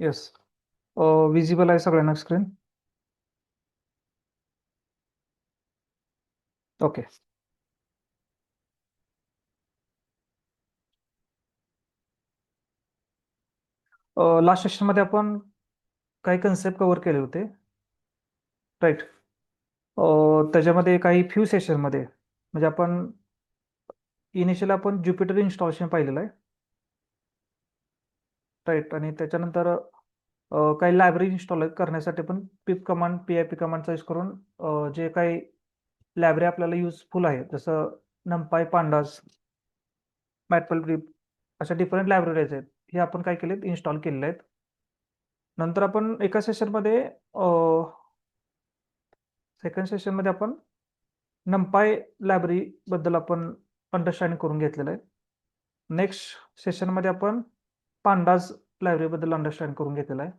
Yes. Visible आहे सगळ्यांना screen? Okay. Last सेशनमध्ये आपण काही कन्सेप्ट कव्हर केले होते, राईट? त्याच्यामध्ये काही फ्यू सेशनमध्ये म्हणजे आपण इनिशियल आपण ज्युपिटर इन्स्टॉलेशन पाहिलेलं आहे, राईट? आणि त्याच्यानंतर काही लायब्ररी इन्स्टॉल करण्यासाठी पण पिप कमांड, PIP कमांडचा यूज करून जे काही लायब्ररी आपल्याला युजफुल आहे, जसं NumPy, Pandas, Matplotlib अशा डिफरंट लायब्ररीज आहेत, हे आपण काय केलेत, इन्स्टॉल केलेले आहेत. नंतर आपण एका सेशनमध्ये सेकंड सेशनमध्ये आपण NumPy लायब्ररी बद्दल आपण अंडरस्टँडिंग करून घेतलेलं आहे. नेक्स्ट सेशनमध्ये आपण पांडाज लायब्ररी बद्दल अंडरस्टँड करून घेतलेला आहे.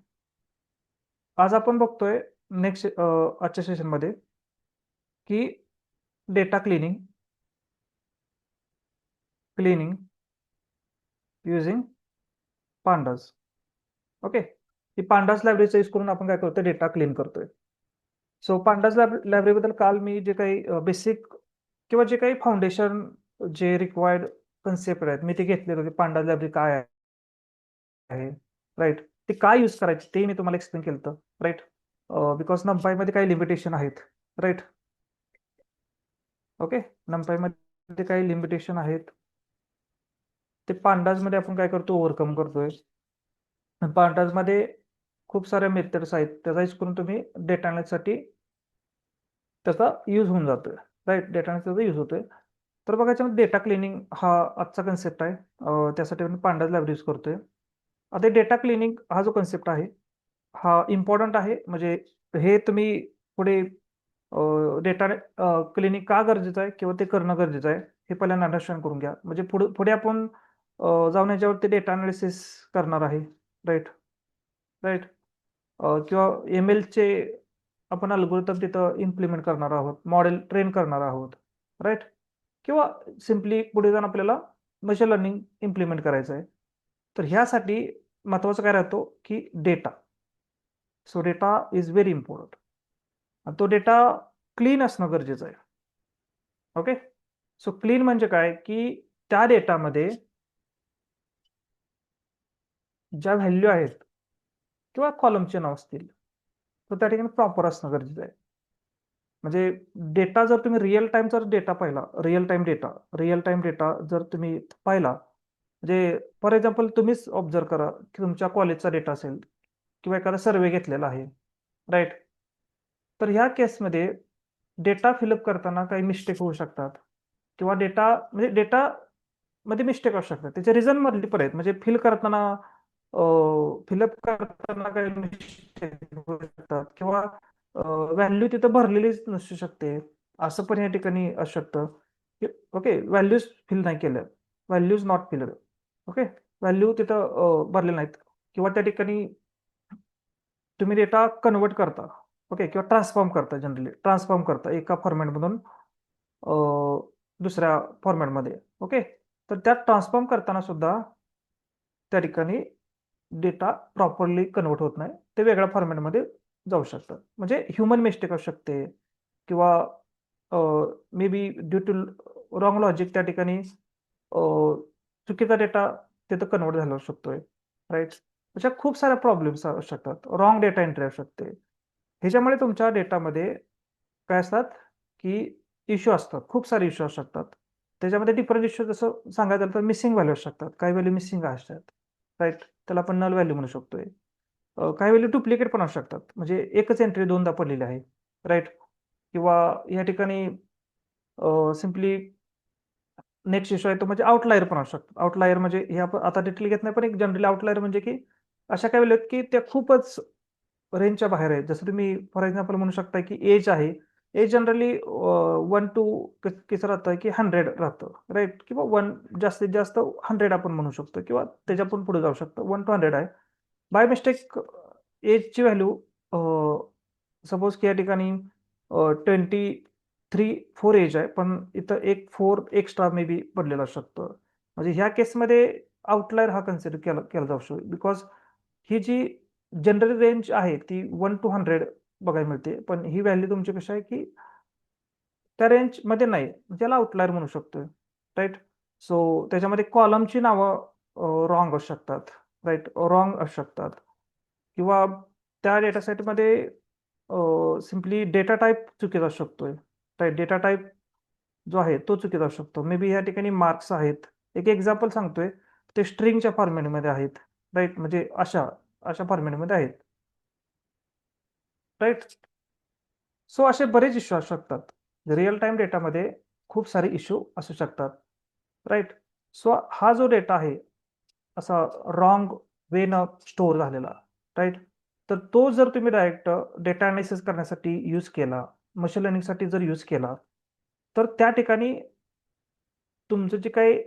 आज आपण बघतोय नेक्स्ट आजच्या सेशनमध्ये की data cleaning using pandas. Okay, ही पांडाज लायब्ररीचा यूज करून आपण काय करतोय, डेटा क्लीन करतोय. सो पांडाज लायब्ररीबद्दल काल मी जे काही बेसिक किंवा जे काही फाउंडेशन जे रिक्वायर्ड कन्सेप्ट आहेत मी ते घेतलेले होते. पांडाज लायब्ररी काय आहे, राईट? ते काय यूज करायचे ते मी तुम्हाला एक्सप्लेन केलं होतं, राईट? बिकॉज NumPy मध्ये काही लिमिटेशन आहेत, राईट? ओके, NumPy मध्ये काही लिमिटेशन आहेत, ते पांडाज मध्ये आपण काय करतो, ओव्हरकम करतोय. पांडाज मध्ये खूप साऱ्या मेथड्स आहेत, त्याचा यूज करून तुम्ही डेटा अनालिसिससाठी त्याचा यूज होऊन जातोय, राईट? डेटा अनालिसिसचा यूज होतोय. तर बघा, याच्यामध्ये डेटा क्लिनिंग हा आजचा कन्सेप्ट आहे. त्यासाठी आपण पांडाज लायब्ररी यूज करतोय. आता डेटा क्लिनिंग हा जो कन्सेप्ट आहे हा इम्पॉर्टंट आहे. म्हणजे हे तुम्ही पुढे डेटा क्लिनिंग का गरजेचं आहे किंवा ते करणं गरजेचं आहे हे पहिल्यांदा अंडरस्टँड करून घ्या. म्हणजे पुढे आपण जाऊन याच्यावरती डेटा अनालिसिस करणार आहे, राईट? राईट. किंवा MLचे आपण अल्गोरिदम तिथं इम्प्लिमेंट करणार आहोत, मॉडेल ट्रेन करणार आहोत, राईट? किंवा सिम्पली पुढे जाऊन आपल्याला मशीन लर्निंग इम्प्लिमेंट करायचं आहे. तर ह्यासाठी महत्वाचं काय राहतो की data. So data is very important. आणि तो डेटा क्लीन असणं गरजेचं आहे. ओके, सो क्लीन म्हणजे काय की त्या डेटामध्ये ज्या व्हॅल्यू आहेत किंवा कॉलमचे नाव असतील तर त्या ठिकाणी प्रॉपर असणं गरजेचं आहे. म्हणजे डेटा जर तुम्ही रिअल टाइम जर डेटा पाहिला, रिअल टाइम डेटा जर तुम्ही पाहिला, म्हणजे फॉर एक्झाम्पल तुम्हीच ऑब्झर्व करा की तुमच्या कॉलेजचा डेटा असेल किंवा एखादा सर्वे घेतलेला आहे, राईट? तर ह्या केसमध्ये डेटा फिलअप करताना काही मिस्टेक होऊ शकतात किंवा डेटा मध्ये मिस्टेक असू शकतात. त्याचे रिझन मल्टिपल आहेत. म्हणजे फिलअप करताना काही मिस्टेक होऊ शकतात किंवा व्हॅल्यू तिथं भरलेलीच नसू शकते. असं पण या ठिकाणी असू शकतं की ओके, व्हॅल्यूज फिल नाही केल्या, values not filled. Okay, value तिथं भरलेल्या नाहीत किंवा त्या ठिकाणी तुम्ही डेटा कन्वर्ट करता, ओके, किंवा ट्रान्सफॉर्म करता एका फॉर्मॅटमधून दुसऱ्या फॉर्मॅटमध्ये. ओके, तर त्यात ट्रान्सफॉर्म करताना सुद्धा त्या ठिकाणी डेटा प्रॉपरली कन्वर्ट होत नाही, ते वेगळ्या फॉर्मॅटमध्ये जाऊ शकतं. म्हणजे ह्युमन मिस्टेक असू शकते किंवा may be due to wrong logic त्या ठिकाणी चुकीचा डेटा तिथं कन्वर्ट झाला असू शकतोय, राईट? अशा खूप साऱ्या प्रॉब्लेम्स असू शकतात. रॉंग डेटा एंट्री असू शकते. ह्याच्यामुळे तुमच्या डेटामध्ये काय असतात की इश्यू असतात, खूप सारे इश्यू असू शकतात. त्याच्यामध्ये डिफरंट इश्यू जसं सांगायचं झालं तर मिसिंग व्हॅल्यू असू शकतात. काही व्हॅल्यू मिसिंग असतात, राईट? त्याला आपण नल व्हॅल्यू म्हणू शकतोय. काही व्हॅल्यू डुप्लिकेट पण असू शकतात. म्हणजे एकच एंट्री दोनदा पडलेली आहे, राईट? किंवा या ठिकाणी सिम्पली नेक्स्ट इश्यू आहे तो म्हणजे आउटलायर पण असू शकतो. आउटलायर म्हणजे हे आपण आता डिटेल घेत नाही, पण एक जनरली आउटलायर म्हणजे की अशा काही व्हॅल्यू आहेत की त्या खूपच रेंजच्या बाहेर आहेत. जसं तुम्ही फॉर एक्झाम्पल म्हणू शकता की एज आहे. एज जनरली 1 टू कसं राहतं की 100 राहतं, राईट? किंवा 1 जास्तीत जास्त 100 आपण म्हणू शकतो किंवा त्याच्या पण पुढे जाऊ शकतं. 1 टू 100 आहे. बाय मिस्टेक एजची व्हॅल्यू सपोज की या ठिकाणी 23-4 एज आहे, पण इथं एक 4 एक्स्ट्रा मे बी पडलेलं असू शकतं. म्हणजे ह्या केसमध्ये आउटलायर हा कन्सिडर केला जाऊ शकतो. बिकॉज ही जी जनरल रेंज आहे ती 1 to 100 बघायला मिळते, पण ही व्हॅल्यू तुमची कशी आहे की त्या रेंजमध्ये नाही, ज्याला आउटलायर म्हणू शकतोय, राईट. सो त्याच्यामध्ये कॉलमची नावं रॉंग असू शकतात, राईट, रॉंग असू शकतात, किंवा त्या डेटा सेटमध्ये सिम्पली डेटा टाईप चुकीचा असू शकतोय, राईट. डेटा टाईप जो आहे तो चुकीचा असू शकतो. मे बी या ठिकाणी मार्क्स आहेत. एक एक्झाम्पल सांगतोय, ते स्ट्रिंगच्या फॉर्मॅटमध्ये आहेत, राईट, म्हणजे अशा अशा फॉर्मॅटमध्ये आहेत, राईट. सो असे बरेच इश्यू असू शकतात. रिअल टाइम डेटामध्ये खूप सारे इश्यू असू शकतात, राईट. सो हा जो डेटा आहे असा रॉंग वेनं स्टोअर झालेला, राईट. तर तो जर तुम्ही डायरेक्ट डेटा अनालिसिस करण्यासाठी यूज केला, मशीन लर्निंगसाठी जर यूज केला, तर त्या ठिकाणी तुमचं जे काही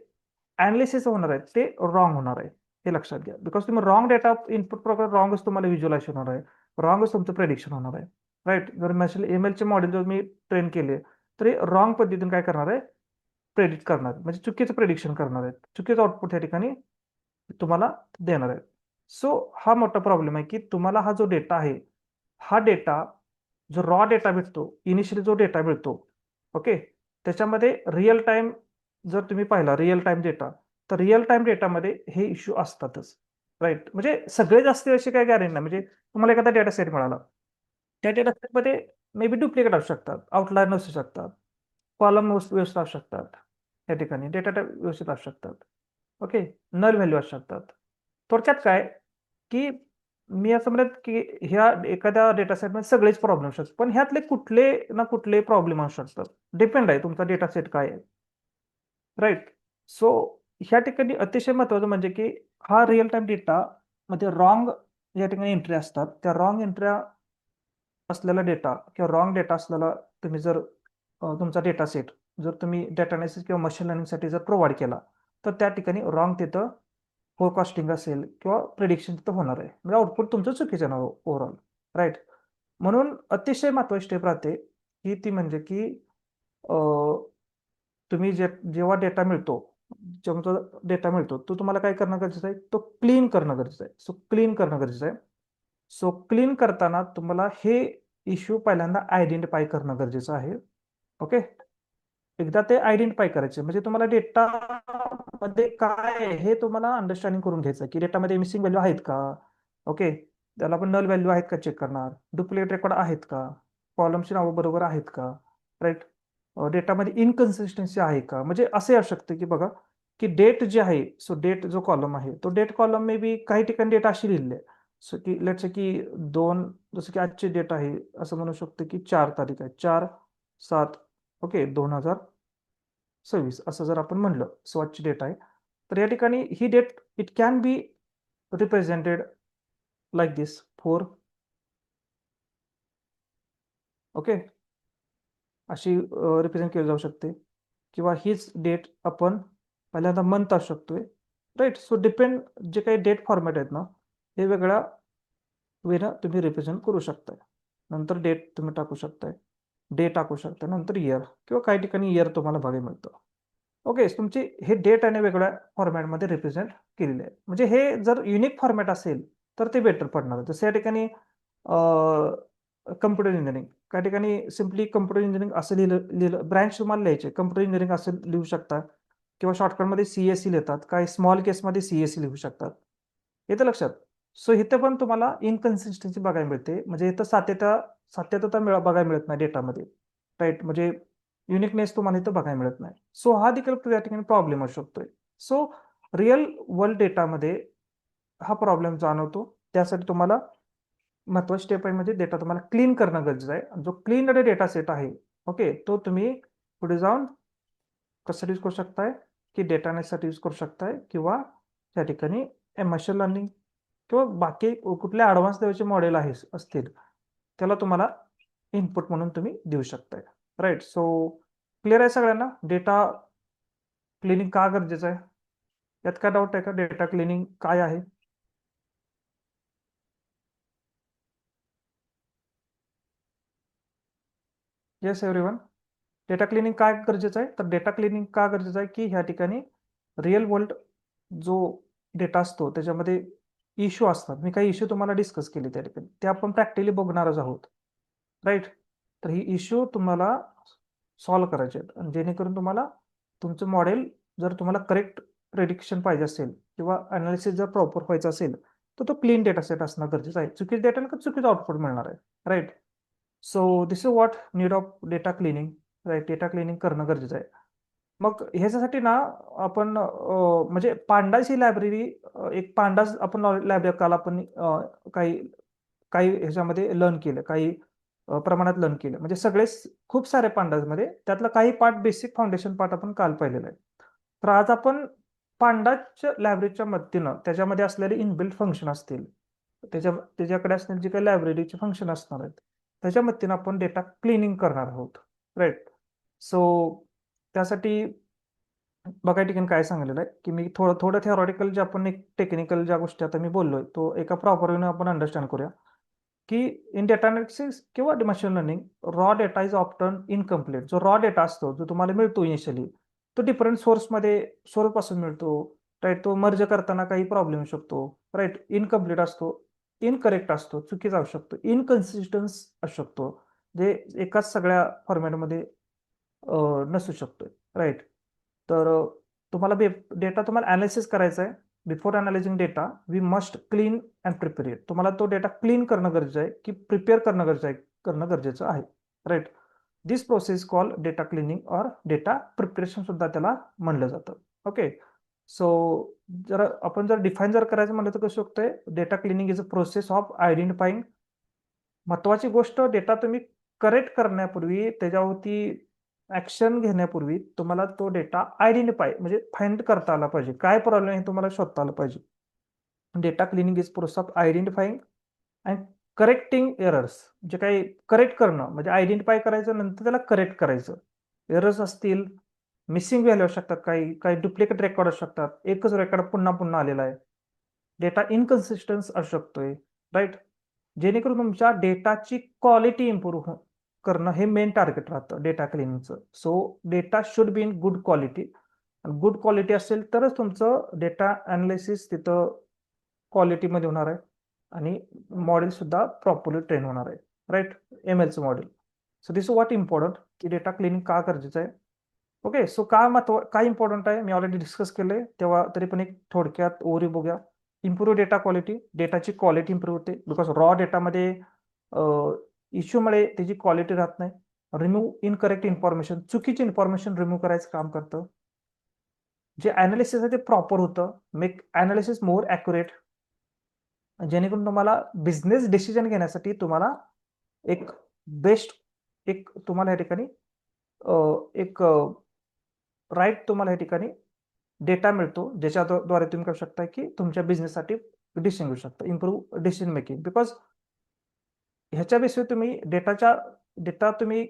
अनालिसिस होणार आहे ते रॉंग होणार आहे, हे लक्षात घ्या. बिकॉज तुम्ही रॉंग डेटा इनपुट प्रकार रॉंगच तुम्हाला व्हिज्युअलाइज होणार आहे, रॉंगच तुमचं प्रेडिक्शन होणार आहे, राईट. जर मशीन एमएलचे मॉडेल जर मी ट्रेन केले तर हे रॉंग पद्धतीने काय करणार आहे, प्रेडिक्ट करणार, म्हणजे चुकीचं प्रेडिक्शन करणार आहे, चुकीचं आउटपुट या ठिकाणी तुम्हाला देणार आहे. सो हा मोठा प्रॉब्लेम आहे की तुम्हाला हा जो डेटा आहे, हा डेटा जो रॉ डेटा भेटतो, इनिशियली जो डेटा मिळतो, ओके, त्याच्यामध्ये रिअल टाइम जर तुम्ही पाहिला रिअल टाइम डेटा, तर रिअल टाइम डेटामध्ये हे इश्यू असतातच, राईट. म्हणजे सगळेच असतील अशी काही गॅरंटी नाही. म्हणजे तुम्हाला एखादा डेटा सेट मिळाला, त्या डेटा सेटमध्ये मे बी डुप्लिकेट असू शकतात, आउटलायर नसू शकतात, कॉलम व्यवस्थित असू शकतात, त्या ठिकाणी डेटा टाइप व्यवस्थित असू शकतात, ओके, नल व्हॅल्यू असू शकतात. थोडक्यात काय, की मी असं म्हणत की ह्या एखाद्या डेटा सेटमध्ये सगळेच प्रॉब्लेम असू शकतात, पण ह्यातले कुठले ना कुठले प्रॉब्लेम असू शकतात. डिपेंड आहे तुमचा डेटा सेट काय आहे, राईट. सो ह्या ठिकाणी अतिशय महत्त्वाचं म्हणजे की हा रिअल टाईम डेटा मध्ये रॉंग या ठिकाणी एंट्री असतात. त्या रॉंग एंट्र्या असलेला डेटा किंवा रॉंग डेटा असलेला तुम्ही जर तुमचा डेटा सेट जर तुम्ही डेटा अनालिसिस किंवा मशीन लर्निंगसाठी जर प्रोव्हाईड केला, तर त्या ठिकाणी रॉंग तिथं फोरकास्टिंग असेल किंवा प्रिडिक्शन तिथं होणार आहे. म्हणजे आउटपुट तुमचं चुकीचं येणार ओव्हरऑल, राईट. म्हणून अतिशय महत्त्वाची स्टेप राहते की ती म्हणजे की तुम्ही जेव्हा डेटा मिळतो, जेव्हा डेटा मिळतो तो तुम्हाला काय करणं गरजेचं आहे, तो क्लीन करणं गरजेचं आहे. सो क्लीन करणं गरजेचं आहे. सो क्लीन करताना तुम्हाला हे इश्यू पहिल्यांदा आयडेंटिफाय करणं गरजेचं आहे, ओके. एकदा ते आयडेंटिफाय करायचे म्हणजे तुम्हाला डेटामध्ये काय आहे हे तुम्हाला अंडरस्टँडिंग करून घ्यायचं की डेटामध्ये मिसिंग व्हॅल्यू आहेत का, ओके. त्याला आपण नल व्हॅल्यू आहेत का चेक करणार, डुप्लिकेट रेकॉर्ड आहेत का, कॉलमची नावं बरोबर आहेत का, राईट. डेटामध्ये इनकन्सिस्टन्सी आहे का, म्हणजे असे असू शकते की बघा की डेट जे आहे, सो डेट जो कॉलम आहे तो डेट कॉलम मे बी काही ठिकाणी डेट अशी लिहिली आहे, सो की लेट्स की दोन, जसं की आजची डेट आहे असं म्हणू शकतो की 4 तारीख आहे, 4/7, ओके, 2026 असं जर आपण म्हणलं, सो आजची डेट आहे, तर या ठिकाणी ही date it can be represented like this 4, okay, अशी रिप्रेझेंट केली जाऊ शकते, किंवा हीच डेट आपण पहिल्यांदा मंथ असू शकतोय, राईट. सो डिपेंड जे काही डेट फॉर्मॅट आहेत ना, हे वेगळ्या वेनं तुम्ही रिप्रेझेंट करू शकताय. नंतर डेट तुम्ही टाकू शकताय, डे टाकू शकता, नंतर इयर, किंवा काही ठिकाणी इयर तुम्हाला बघायला मिळतं, ओके. तुमची हे डेट आणि वेगळ्या फॉर्मॅटमध्ये रिप्रेझेंट केलेले आहे. म्हणजे हे जर युनिक फॉर्मॅट असेल तर ते बेटर पडणार. जसं या ठिकाणी कम्प्युटर इंजिनिअरिंग, काही ठिकाणी सिम्पली कम्प्युटर इंजिनिअरिंग असं लिहिलं ब्रँच तुम्हाला लिहायचे, कम्प्युटर इंजिनिअरिंग असं लिहू शकता, किंवा शॉर्टकटमध्ये सीएससी लिहितात, काही स्मॉल केसमध्ये सीएससी लिहू शकतात, येतं लक्षात. सो इथे पण तुम्हाला इनकन्सिस्टन्सी बघायला मिळते, म्हणजे इथं सातत्यता बघायला मिळत नाही डेटामध्ये, राईट. म्हणजे युनिकनेस तुम्हाला इथं बघायला मिळत नाही. सो हा देखील त्या ठिकाणी प्रॉब्लेम असू शकतोय. सो रिअल वर्ल्ड डेटामध्ये हा प्रॉब्लेम जाणवतो. त्यासाठी तुम्हाला महत्त्वाची स्टेप आहे म्हणजे डेटा तुम्हाला क्लीन करणं गरजेचं आहे. जो क्लीन डेटा सेट आहे, ओके, तो तुम्ही पुढे जाऊन कशासाठी यूज करू शकताय, की डेटा अनालिसिससाठी यूज करू शकताय, किंवा त्या ठिकाणी मशीन लर्निंग किंवा बाकी कुठले ॲडव्हान्स लेव्हलचे मॉडेल असतील, त्याला तुम्हाला इनपुट म्हणून तुम्ही देऊ शकताय, राईट. सो क्लिअर आहे सगळ्यांना डेटा क्लिनिंग का गरजेचं आहे? यात काय डाऊट आहे का, डेटा क्लिनिंग काय आहे? Yes everyone. डेटा क्लिनिंग काय गरजेचं आहे? तर डेटा क्लिनिंग का गरजेचं आहे की ह्या ठिकाणी रिअल वर्ल्ड जो डेटा असतो त्याच्यामध्ये इश्यू असतात, मी काही इश्यू तुम्हाला डिस्कस केले त्या ठिकाणी, ते आपण प्रॅक्टिकली बघणारच आहोत, राईट. तर ही इश्यू तुम्हाला सॉल्व्ह करायचे आहेत, आणि जेणेकरून तुम्हाला तुमचं मॉडेल, जर तुम्हाला करेक्ट प्रेडिक्शन पाहिजे असेल किंवा अनालिसिस जर प्रॉपर व्हायचं असेल, तर तो क्लीन डेटा सेट असणं गरजेचं आहे. चुकीचं डेटा नका, चुकीचं आउटपुट मिळणार आहे, right. So this is what need of data cleaning, right. Data cleaning करणं गरजेचं आहे. मग ह्याच्यासाठी ना आपण म्हणजे पांडास ही लायब्ररी, एक पांडास आपण लायब्ररी काल आपण काही काही ह्याच्यामध्ये लर्न केलं, काही प्रमाणात लर्न केलं, म्हणजे खूप सारे पांडाजमध्ये त्यातला काही पार्ट, बेसिक फाउंडेशन पार्ट आपण काल पाहिलेला आहे. तर आज आपण पांडाच्या लायब्ररीच्या मदतीनं त्याच्यामध्ये असलेले इनबिल्ट फंक्शन असतील, त्याच्याकडे असलेले जे काही लायब्ररीचे फंक्शन असणार आहेत, त्याच्या मदतीनं आपण डेटा क्लिनिंग करणार आहोत, राईट. सो त्यासाठी बघा ठिकाणी काय सांगितलेलं आहे, की मी थोडं थोडं थेरॉटिकल जे आपण एक टेक्निकल ज्या गोष्टी आता मी बोललोय, तो एका प्रॉपर वेने आपण अंडरस्टँड करूया, की इन डेटा अनालिसिस किंवा machine learning, raw data is often incomplete. जो रॉ डेटा असतो, जो तुम्हाला मिळतो इनिशियली, तो डिफरंट सोर्स पासून मिळतो, राईट. तो मर्ज करताना काही प्रॉब्लेम येऊ शकतो, राईट. इनकम्प्लीट असतो, इनकरेक्ट असतो, चुकीचा असू शकतो, इनकन्सिस्टन्स असू शकतो, जे एकाच सगळ्या फॉर्मॅटमध्ये नसू शकतो, राईट. तर तुम्हाला डेटा तुम्हाला अनालिसिस करायचा आहे. Before analysing data we must clean and prepare it. तुम्हाला तो डेटा क्लीन करणं गरजेचं आहे, की प्रिपेअर करणं गरजेचं आहे, right. This process call data cleaning or data preparation सुद्धा त्याला म्हणलं जातं, ओके. सो जर डिफाईन करायचं म्हणलं तर कसं शकतंय, data cleaning is a process of identifying. महत्वाची गोष्ट, डेटा तुम्ही करेक्ट करण्यापूर्वी, त्याच्यावरती ऍक्शन घेण्यापूर्वी तुम्हाला तो डेटा आयडेंटिफाय म्हणजे फाइंड करता आला पाहिजे, काय प्रॉब्लेम आहे तुम्हाला शोधता आलं पाहिजे. Data cleaning is process of identifying and correcting errors. जे काही करेक्ट करणं म्हणजे आयडेंटिफाय करायचं, नंतर त्याला करेक्ट करायचं. एरर्स असतील, मिसिंग व्हॅल्यू असू शकतात, काही काही डुप्लिकेट रेकॉर्ड असू शकतात, एकच रेकॉर्ड पुन्हा पुन्हा आलेला आहे, डेटा इनकन्सिस्टन्स असू शकतोय, राईट. जेणेकरून तुमच्या डेटाची क्वालिटी इम्प्रूव्ह करणं हे मेन टार्गेट राहतं डेटा क्लिनिंगचं. So data should be in good quality. Good quality असेल तरच तुमचं डेटा अनालिसिस तिथं क्वालिटीमध्ये होणार आहे, आणि मॉडेल सुद्धा प्रॉपरली ट्रेन होणार आहे, राईट. MLचं model. So this what important, की डेटा क्लिनिंग का गरजेचं आहे. ओके. सो काय इम्पॉर्टंट आहे, मी ऑलरेडी डिस्कस केलंय, तेव्हा तरी पण एक थोडक्यात ओव्हरव्ह्यू बघूया. इम्प्रूव्ह डेटा क्वालिटी, डेटाची क्वालिटी इम्प्रूव्ह होते, बिकॉज रॉ डेटामध्ये इश्यूमुळे त्याची क्वालिटी राहत नाही. रिमूव्ह इनकरेक्ट इन्फॉर्मेशन, चुकीची इन्फॉर्मेशन रिमूव्ह करायचं काम करतं. जे अनालिसिस आहे ते प्रॉपर होतं, मेक अनालिसिस मोर ॲक्युरेट, जेणेकरून तुम्हाला बिझनेस डिसिजन घेण्यासाठी तुम्हाला एक बेस्ट, एक तुम्हाला या ठिकाणी एक राईट तुम्हाला या ठिकाणी डेटा मिळतो, ज्याच्याद्वारे तुम्ही करू शकता की तुमच्या बिझनेससाठी डिसिजन घेऊ शकता, इम्प्रूव्ह डिसिजन मेकिंग. बिकॉज ह्याच्या बेसवर तुम्ही डेटा तुम्ही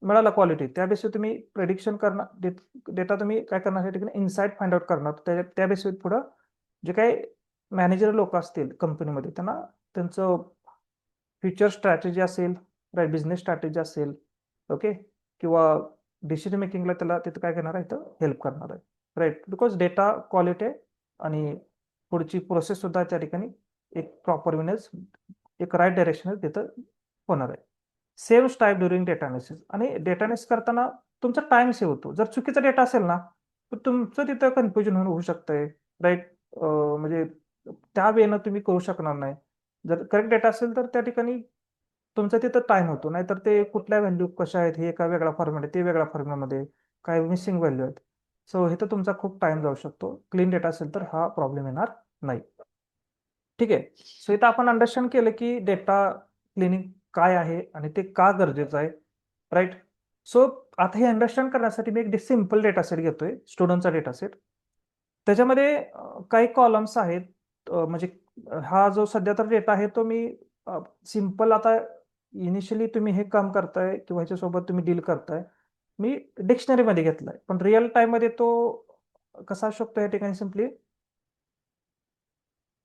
मिळाला क्वालिटी, त्या बेसवर तुम्ही प्रेडिक्शन करणार, डेटा तुम्ही काय करणार या ठिकाणी इन्साइट फाइंड आउट करणार, त्या बेसवर पुढं जे काही मॅनेजर लोक असतील कंपनीमध्ये, त्यांना त्यांचं फ्युचर स्ट्रॅटेजी असेल, राईट, बिझनेस स्ट्रॅटेजी असेल, ओके, किंवा डिसिजन मेकिंगला त्याला तिथं काय करणार आहे, इथं हेल्प करणार आहे, राईट. बिकॉज डेटा क्वालिटी आहे, आणि पुढची प्रोसेस सुद्धा त्या ठिकाणी एक प्रॉपर वेनेच, एक राईट डायरेक्शन तिथं होणार आहे. Save time during data analysis, आणि डेटा अनालिसिस करताना तुमचा टाइम सेव्ह होतो. जर चुकीचा डेटा असेल ना, तर तुमचं तिथं कन्फ्युजन होऊ शकतंय, राईट. म्हणजे त्या वेनं तुम्ही करू शकणार नाही. जर करेक्ट डेटा असेल तर त्या ठिकाणी तुमचा तिथं टाइम होतो, नाहीतर ते कुठल्या व्हॅल्यू कशा आहेत, हे एका वेगळ्या फॉर्मॅट आहे, ते वेगळ्या फॉर्मॅटमध्ये काय मिसिंग व्हॅल्यू आहेत. सो हे तर तुमचा खूप टाइम जाऊ शकतो. क्लीन डेटा असेल तर हा प्रॉब्लेम येणार नाही, ठीक आहे. सो इथं आपण अंडरस्टँड केलं की डेटा क्लिनिंग काय आहे आणि ते का गरजेचं आहे, राईट. सो आता हे अंडरस्टँड करण्यासाठी मी एक सिम्पल डेटा सेट घेतोय, स्टुडंटचा डेटा सेट. त्याच्यामध्ये काही कॉलम्स आहेत, म्हणजे हा जो सध्या तर डेटा आहे तो मी सिम्पल, आता इनिशियली तुम्ही हे काम करताय किंवा ह्याच्यासोबत तुम्ही डील करताय, मी डिक्शनरीमध्ये घेतलाय, पण रिअल टाइममध्ये तो कसा असू शकतो या ठिकाणी, सिम्पली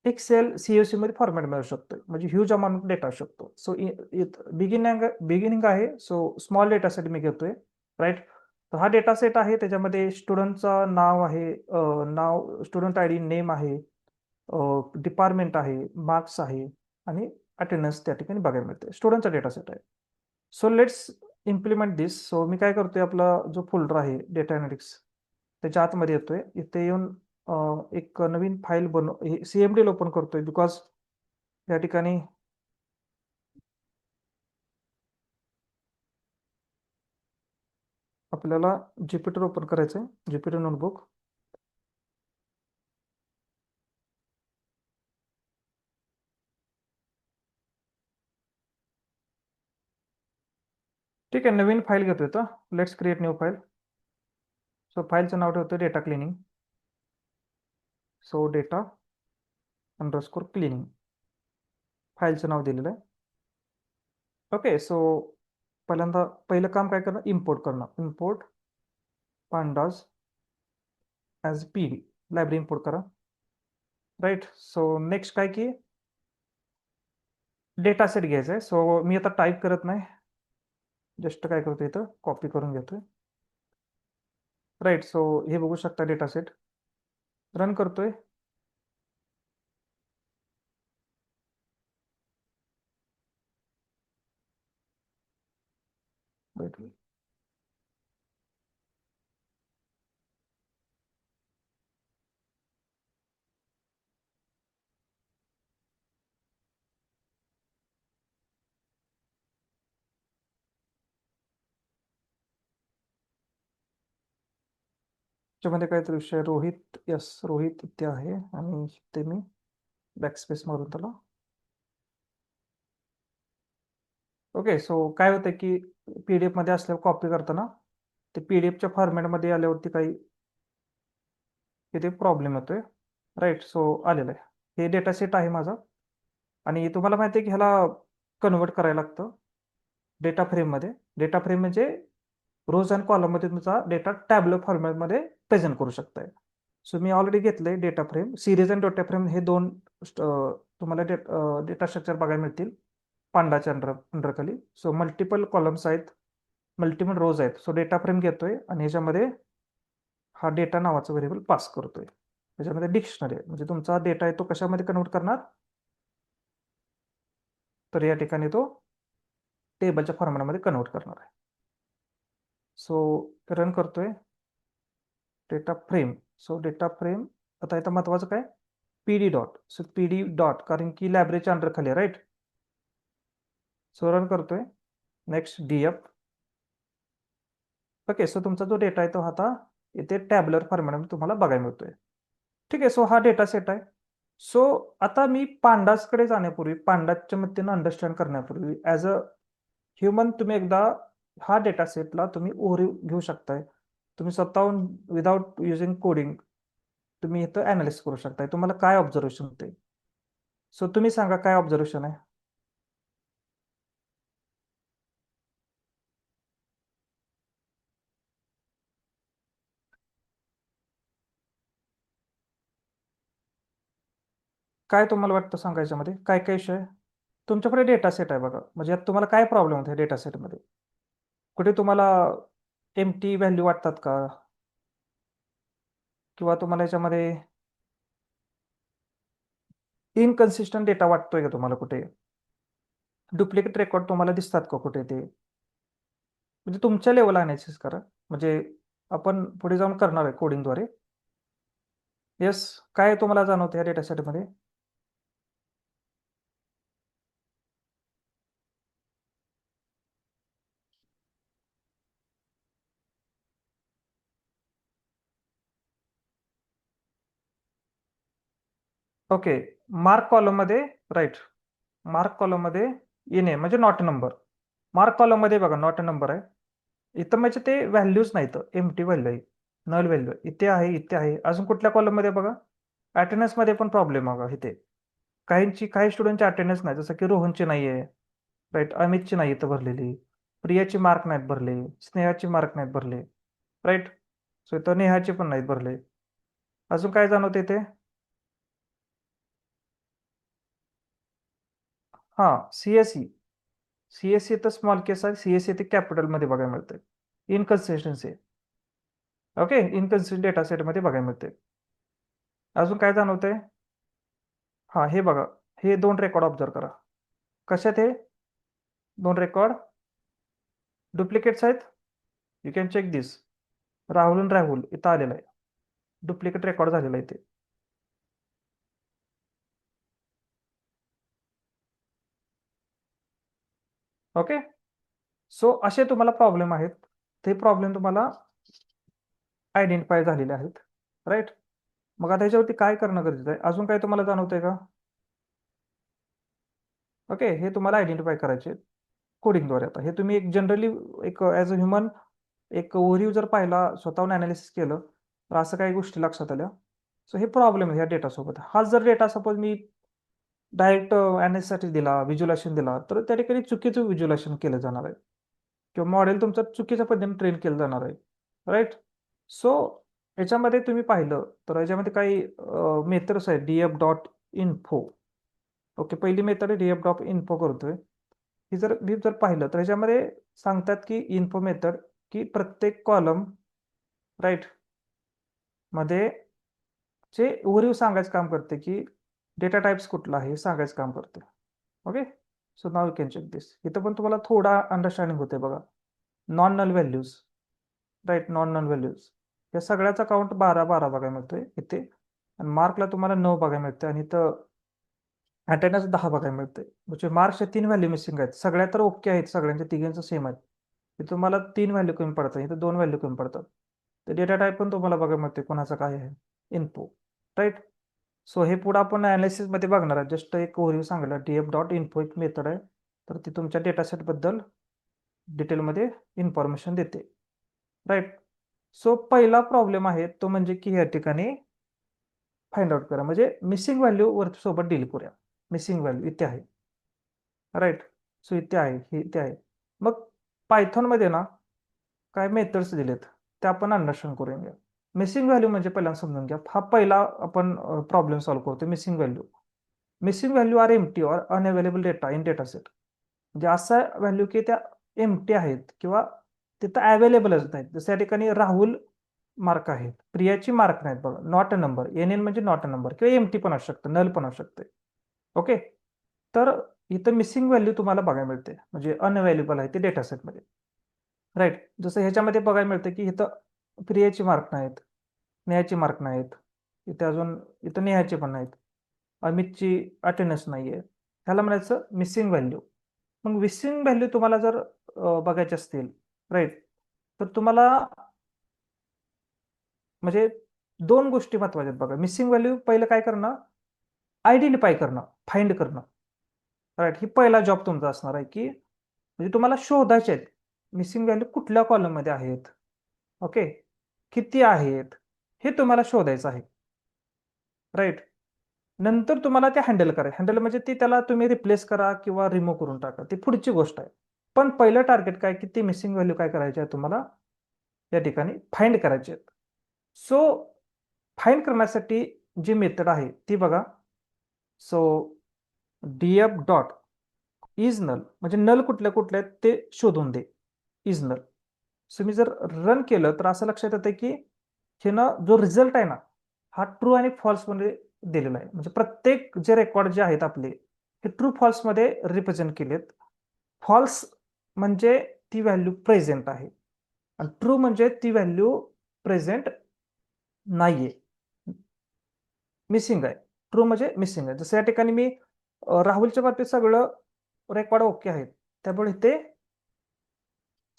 एक्सेल CSV मध्ये फॉर्मॅट मिळू शकतो, म्हणजे ह्यूज अमाऊंट डेटा असू शकतो. सो बिगिनिंग आहे, सो स्मॉल डेटा सेट मी घेतोय, राईट. तर हा डेटा सेट आहे, त्याच्यामध्ये स्टुडंटचं नाव आहे, नाव, स्टुडंट ID, नेम आहे, डिपार्टमेंट आहे, मार्क्स आहे आणि अटेंडन्स त्या ठिकाणी बघायला मिळते. स्टुडंटचा डेटा सेट आहे. So let's implement this. So मी काय करतोय, आपला जो फोल्डर आहे डेटा अनालिटिक्स त्याच्या आतमध्ये येतोय. इथे येऊन एक नवीन फाईल CMD ओपन करतोय, बिकॉज या ठिकाणी आपल्याला JPuter ओपन करायचं आहे, JPuter नोटबुक. ठीक आहे, नवीन फाईल घेतोय. तर let's create new file. So फाईलचं नाव ठेवतोय data cleaning. So data underscore cleaning फाईलचं नाव दिलेलं आहे. ओके. सो पहिलं काम काय करणं, इम्पोर्ट करणं. Import pandas as PD library import करा. राईट. सो नेक्स्ट काय की डेटा सेट घ्यायचा आहे. सो मी आता टाईप करत नाही, जस्ट काय करतो इथं कॉपी करून घेतोय. राईट. सो हे बघू शकता डेटा सेट रन करतोय. त्याच्यामध्ये काहीतरी विषय रोहित, यस रोहित इथे आहे आणि ते मी बॅकस्पेस मारून त्याला. ओके. सो काय होतं की PDF मध्ये असल्यावर कॉपी करताना ते PDFच्या फॉर्मॅटमध्ये आल्यावरती काही इथे प्रॉब्लेम येतोय. राईट. सो आलेलं आहे. हे डेटा सेट आहे माझा आणि तुम्हाला माहिती आहे की ह्याला कन्वर्ट करायला लागतं डेटा फ्रेममध्ये. डेटा फ्रेम म्हणजे रोज अँड कॉलममध्ये तुमचा डेटा टॅब्लो फॉर्मॅटमध्ये प्रेझेंट करू शकताय. सो मी ऑलरेडी घेतलंय डेटा फ्रेम. सिरीज आणि डेटा फ्रेम हे दोन तुम्हाला डेटा स्ट्रक्चर बघायला मिळतील पांडाच्या अंडरखाली. सो मल्टिपल कॉलम्स आहेत, मल्टिपल रोज आहेत. सो डेटा फ्रेम घेतोय आणि ह्याच्यामध्ये हा डेटा नावाचा व्हेरिएबल पास करतोय. त्याच्यामध्ये डिक्शनरी आहे, म्हणजे तुमचा डेटा आहे तो कशामध्ये कन्वर्ट करणार, तर या ठिकाणी तो टेबलच्या फॉर्मॅटमध्ये कन्वर्ट करणार आहे. सो रन करतोय data frame. So data frame आता इथं महत्वाचं काय, PD dot. So PD dot कारण की लायब्ररीच्या अंडर खाली आहे. राईट. सो रन करतोय. Next DF. ओके. सो तुमचा जो डेटा आहे तो आता इथे टॅब्युलर फॉर्मॅटमध्ये तुम्हाला बघायला मिळतोय. ठीक आहे. सो हा डेटा सेट आहे. सो आता मी पांडासकडे जाण्यापूर्वी, पांडाच्या मदतीनं अंडरस्टँड करण्यापूर्वी ॲज अ ह्युमन तुम्ही एकदा हा डेटा सेटला तुम्ही ओव्हरव्ह्यू घेऊ शकताय. तुम्ही स्वतःहून विदाउट युजिंग कोडिंग तुम्ही इथं ॲनालिसिस करू शकताय. तुम्हाला काय ऑब्झर्वेशन होते, सो तुम्ही सांगा काय ऑब्झर्वेशन आहे. काय तुम्हाला वाटतं सांगायच्यामध्ये काय काय विषय. तुमच्याकडे डेटा सेट आहे बघा, म्हणजे यात तुम्हाला काय प्रॉब्लेम होते डेटा सेटमध्ये. कुठे तुम्हाला एम्प्टी व्हॅल्यू वाटतात का, किंवा तुम्हाला याच्यामध्ये इनकन्सिस्टंट डेटा वाटतोय का तुम्हाला, कुठे डुप्लिकेट रेकॉर्ड तुम्हाला दिसतात का कुठे, ते म्हणजे तुमच्या लेवल अनालिसिस करा. म्हणजे आपण पुढे जाऊन करणार आहे कोडिंगद्वारे. येस. काय तुम्हाला जाणवतं या डेटा सेटमध्ये. ओके. मार्क कॉलममध्ये, राईट, मार्क कॉलममध्ये येणे म्हणजे नॉट नंबर. मार्क कॉलममध्ये बघा नॉट नंबर आहे. इथं म्हणजे ते व्हॅल्यूज नाहीत, एम्प्टी व्हॅल्यू आहे, नल व्हॅल्यू आहे. इथे आहे, इथे आहे. अजून कुठल्या कॉलममध्ये बघा, अटेंडन्समध्ये पण प्रॉब्लेम बघा इथे. काही स्टुडंटची अटेंडन्स नाही, जसं की रोहनची नाही आहे. राईट. अमितची नाही इथं भरलेली, प्रियाची मार्क नाहीत भरले, स्नेहाची मार्क नाहीत भरले. राईट. सो इथं नेहाची पण नाहीत भरले. अजून काय जाणवते इथे. हां, CSE तर स्मॉल केस आहे, CSE ते कॅपिटलमध्ये बघायला मिळते. इनकन्सिस्टन्सी. ओके. इनकन्सिस्टंट डेटा सेटमध्ये बघायला मिळते. अजून काय जाणवतंय. हा हे बघा, हे 2 रेकॉर्ड ऑब्झर्व करा. कशात हे 2 रेकॉर्ड डुप्लिकेट्स आहेत. यू कॅन चेक दिस. राहुल आणि राहुल इथं आलेलं आहे, डुप्लिकेट रेकॉर्ड झालेलं आहे ते. ओके, सो असे तुम्हाला प्रॉब्लेम आहेत, ते प्रॉब्लेम तुम्हाला आयडेंटिफाय झालेले आहेत, राईट. मग आता ह्याच्यावरती काय करणं गरजेचं आहे, अजून काय तुम्हाला जाणवतंय का? ओके, हे तुम्हाला आयडेंटिफाय करायचे कोडिंगद्वारे. आता हे तुम्ही एक जनरली एक ॲज अ ह्युमन एक ओव्हरव्ह्यू जर पाहिला, स्वतःहून अनालिसिस केलं तर असं काही गोष्टी लक्षात आल्या. सो हे प्रॉब्लेम आहे ह्या डेटासोबत. हाच जर डेटा सपोज मी डायरेक्ट अनालिसिससाठी दिला, व्हिज्युअलायझेशन दिला, तर त्या ठिकाणी चुकीचं व्हिज्युअलायझेशन केलं जाणार आहे किंवा मॉडेल तुमचं चुकीच्या पद्धतीने ट्रेन केलं जाणार आहे, राईट. सो याच्यामध्ये तुम्ही पाहिलं तर याच्यामध्ये काही मेथड्स आहेत, df डॉट इन्फो. ओके, पहिली मेथड आहे df डॉट इन्फो करतोय. ही जर मी जर पाहिलं तर ह्याच्यामध्ये सांगतात की इन्फो मेथड की प्रत्येक कॉलम राईट मध्ये जे ओव्हरव्ह्यू सांगायचं काम करते की डेटा टाइप्स कुठला आहे हे सांगायचं काम करते. ओके, सो नाव यू कॅन चेक दिस. इथं पण तुम्हाला थोडा अंडरस्टँडिंग होते बघा. Non null values, right, non null values या सगळ्याचा काउंट 12 बघायला मिळतोय इथे, आणि मार्कला तुम्हाला 9 बघायला मिळते, आणि इथं अटेंडन्स 10 बघायला मिळते. म्हणजे मार्क्सच्या 3 व्हॅल्यू मिसिंग आहेत. सगळ्या तर ओके आहेत, सगळ्यांच्या तिघांचं सेम आहेत. हे तुम्हाला 3 व्हॅल्यू कमी पडतात, इथं 2 व्हॅल्यू कमी पडतात. तर डेटा टाईप पण तुम्हाला बघायला मिळते कोणाचं काय आहे, इन्फो, राईट. सो हे पुढे आपण मध्ये बघणार आहे. जस्ट एक ओव्हरव्ह्यू सांगितलं, df डॉट इन्फो एक मेथड आहे, तर ती तुमच्या डेटासेट बद्दल डिटेलमध्ये इन्फॉर्मेशन देते, राईट. सो पहिला प्रॉब्लेम आहे तो म्हणजे की या ठिकाणी फाइंड आउट करा, म्हणजे मिसिंग व्हॅल्यू वर सोबत डील करूया. मिसिंग व्हॅल्यू इथे आहे, राईट. सो इथे आहे, हे इथे आहे. मग पायथॉनमध्ये ना काय मेथड्स दिलेत ते आपण अंडरस्टँड करून घ्या. मिसिंग व्हॅल्यू म्हणजे पहिल्यांदा समजून घ्या. हा पहिला आपण प्रॉब्लेम सॉल्व्ह करतो, missing value. Missing value are empty or unavailable data in data set. म्हणजे असा व्हॅल्यू की त्या एम्प्टी आहेत किंवा तिथं अवेलेबलच नाहीत. जसं या ठिकाणी राहुल मार्क आहेत, प्रियाची मार्क नाहीत बघा, नॉट अ नंबर, एन म्हणजे नॉट अ नंबर किंवा एम्प्टी पण असू शकतं, नल पण असू शकते. ओके, तर इथं मिसिंग व्हॅल्यू तुम्हाला बघायला मिळते, म्हणजे अनअवेलेबल आहे ते डेटा सेटमध्ये, राईट. जसं ह्याच्यामध्ये बघायला मिळतं की इथं प्रियाची मार्क नाहीत, नेहाची मार्क नाहीत, इथे अजून इथं नेहाची पण नाहीत, अमितची अटेंडन्स नाहीये. ह्याला म्हणायचं मिसिंग व्हॅल्यू. मग मिसिंग व्हॅल्यू तुम्हाला जर बघायचे असतील, राईट, तर तुम्हाला म्हणजे 2 गोष्टी महत्वाच्या आहेत बघा. मिसिंग व्हॅल्यू पहिलं काय करणं, आयडेंटिफाय करणं, फाइंड करणं, राईट. ही पहिला जॉब तुमचा असणार आहे की म्हणजे तुम्हाला शोधायचे आहेत मिसिंग व्हॅल्यू कुठल्या कॉलममध्ये आहेत, ओके, किती आहेत हे तुम्हाला शोधायचं आहे, राईट. नंतर तुम्हाला ते हँडल करा. हँडल म्हणजे ती त्याला तुम्ही रिप्लेस करा किंवा रिमूव्ह करून टाका, ती पुढची गोष्ट आहे. पण पहिलं टार्गेट काय की ती मिसिंग व्हॅल्यू काय करायची आहे तुम्हाला या ठिकाणी फाइंड करायची आहेत. सो फाइंड करण्यासाठी जी मेथड आहे ती बघा. So df dot is null, म्हणजे नल कुठल्या कुठल्या आहेत ते शोधून दे, इज नल. सो मी जर रन केलं तर असं लक्षात येतं की हे ना जो रिझल्ट आहे ना हा ट्रू आणि फॉल्स मध्ये दिलेला आहे. म्हणजे प्रत्येक जे रेकॉर्ड जे आहेत आपले हे ट्रू फॉल्स मध्ये रिप्रेझेंट केलेत. फॉल्स म्हणजे ती व्हॅल्यू प्रेझेंट आहे आणि ट्रू म्हणजे ती व्हॅल्यू प्रेझेंट नाहीये, मिसिंग आहे. ट्रू म्हणजे मिसिंग आहे. जसं या ठिकाणी मी राहुलच्या बाबतीत सगळं रेकॉर्ड ओके आहेत, त्यामुळे ते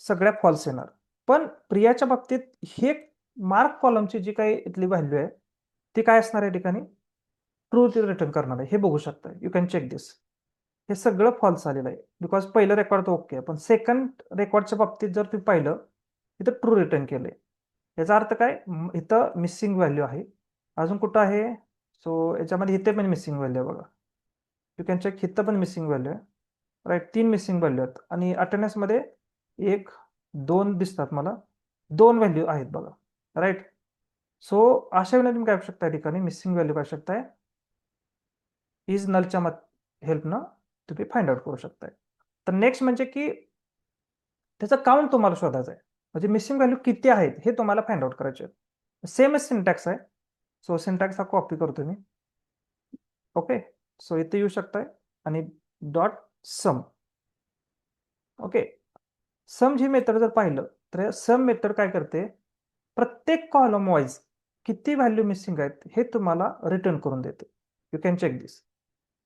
सगळ्या फॉल्स येणार. पण प्रियाच्या बाबतीत हे मार्क कॉलमची जी काही इथली व्हॅल्यू आहे ती काय असणार या ठिकाणी, ट्रू रिटर्न करणार आहे. हे बघू शकता, यू कॅन चेक दिस. हे सगळं फॉल्स आलेलं आहे बिकॉज पहिलं रेकॉर्ड तर ओके आहे, पण सेकंड रेकॉर्डच्या बाबतीत जर तुम्ही पाहिलं इथं ट्रू रिटर्न केलंय. याचा अर्थ काय, इथं मिसिंग व्हॅल्यू आहे. अजून कुठं आहे, सो याच्यामध्ये इथे पण मिसिंग व्हॅल्यू आहे बघा, यू कॅन चेक. इथं पण मिसिंग व्हॅल्यू आहे, राईट. 3 मिसिंग व्हॅल्यू आहेत आणि अटेंडन्समध्ये 1 2 दिसतात मला, 2 व्हॅल्यू आहेत बघा, राईट. सो अशा वेळेला तुम्ही काय करू शकता, या ठिकाणी मिसिंग व्हॅल्यू काय शकताय, इज नलच्या हेल्पनं तुम्ही फाइंड आउट करू शकताय. तर नेक्स्ट म्हणजे की त्याचं काउंट तुम्हाला शोधायचं आहे, म्हणजे मिसिंग व्हॅल्यू किती आहेत हे तुम्हाला फाइंड आउट करायचे आहे. सेमच सिंटॅक्स आहे. सो सिंटॅक्स हा कॉपी करतो मी, ओके. सो इथे येऊ शकताय आणि डॉट सम. ओके, सम ही मेथड जर पाहिलं तर सम मेथड काय करते, प्रत्येक कॉलम वाईज किती व्हॅल्यू मिसिंग आहेत हे तुम्हाला रिटर्न करून देते. You can check this.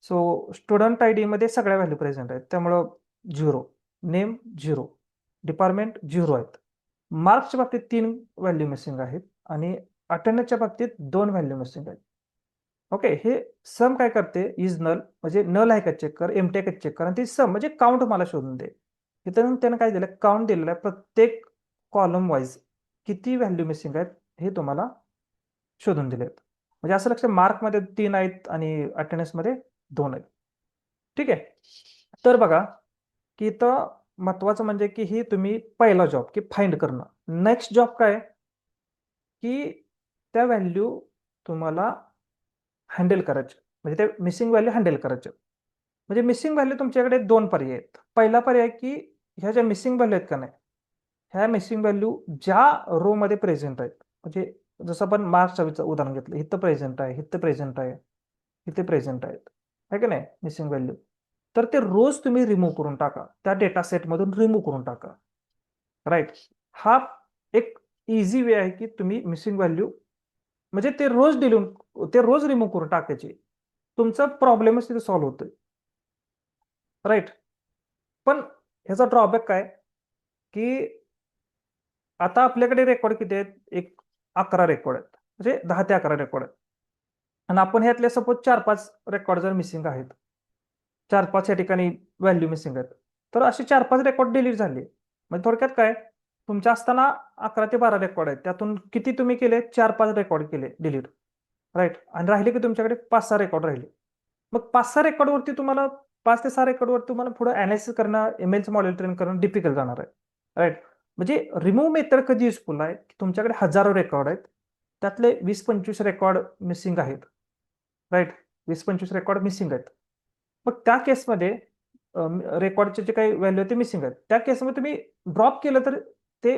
So student I D मध्ये सगळ्या व्हॅल्यू प्रेझेंट आहेत, त्यामुळं 0, नेम 0, डिपार्टमेंट 0 आहेत. मार्क्सच्या बाबतीत 3 व्हॅल्यू मिसिंग आहेत आणि अटेंडन्सच्या बाबतीत 2 व्हॅल्यू मिसिंग आहेत. ओके, हे सम काय करते, इज नल म्हणजे नल आहे का चेक कर, एमटी आहे का चेक कर, आणि ती सम म्हणजे काउंट मला शोधून दे. इथं त्यानं काय दिलं, काउंट दिलेलं आहे, प्रत्येक कॉलम वाईज किती व्हॅल्यू मिसिंग आहेत हे तुम्हाला शोधून दिलेत. म्हणजे असं लक्ष, मार्कमध्ये 3 आहेत आणि अटेंडन्समध्ये 2 आहेत. ठीक आहे, तर बघा की इथं महत्वाचं म्हणजे की ही तुम्ही पहिला जॉब की फाइंड करणं. नेक्स्ट जॉब काय की त्या व्हॅल्यू तुम्हाला हँडल करायचे, म्हणजे ते मिसिंग व्हॅल्यू हँडल करायचे. म्हणजे मिसिंग व्हॅल्यू तुमच्याकडे 2 पर्याय आहेत. पहिला पर्याय की ह्या ज्या मिसिंग व्हॅल्यू आहेत का नाही, ह्या मिसिंग व्हॅल्यू ज्या रो मध्ये प्रेझेंट आहेत, म्हणजे जसं आपण मार्क्सचं उदाहरण घेतलं, इथं प्रेझेंट आहे, इथं प्रेझेंट आहे, इथे प्रेझेंट आहेत, आहे की नाही मिसिंग व्हॅल्यू, तर ते रोज तुम्ही रिमूव्ह करून टाका, त्या डेटा सेटमधून रिमूव्ह करून टाका. राईट, हा एक इझी वे आहे की तुम्ही मिसिंग व्हॅल्यू म्हणजे ते रोज रिमूव्ह करून टाकायचे, तुमचा प्रॉब्लेमच तिथे सॉल्व्ह होतोय. राईट, पण ह्याचा ड्रॉबॅक काय की आता आपल्याकडे रेकॉर्ड किती आहेत, एक 11 रेकॉर्ड आहेत, म्हणजे 10 ते 11 रेकॉर्ड आहेत. आणि आपण ह्यातले सपोज 4-5 रेकॉर्ड जर मिसिंग आहेत, 4-5 या ठिकाणी व्हॅल्यू मिसिंग आहेत, तर असे 4-5 रेकॉर्ड डिलीट झाले. म्हणजे थोडक्यात काय, तुमच्या असताना 11 ते 12 रेकॉर्ड आहेत, त्यातून किती तुम्ही केले, 4-5 रेकॉर्ड केले डिलीट. राईट, आणि राहिले की तुमच्याकडे 5-6 रेकॉर्ड राहिले. मग 5-6 रेकॉर्डवरती तुम्हाला 5 ते 6 रेकॉर्डवर तुम्हाला पुढे अनालिसिस करणं, इमेलचं मॉडेल ट्रेन करणं डिफिकल्ट जाणार आहे. राईट, म्हणजे रिमूव्ह मेथड कधी युजफुल आहे, की तुमच्याकडे हजारो रेकॉर्ड आहेत, त्यातले 20-25 रेकॉर्ड मिसिंग आहेत. राईट, 20-25 रेकॉर्ड मिसिंग आहेत. मग त्या केसमध्ये रेकॉर्डचे जे काही व्हॅल्यू आहे ते मिसिंग आहेत. त्या केसमध्ये तुम्ही ड्रॉप केलं तर ते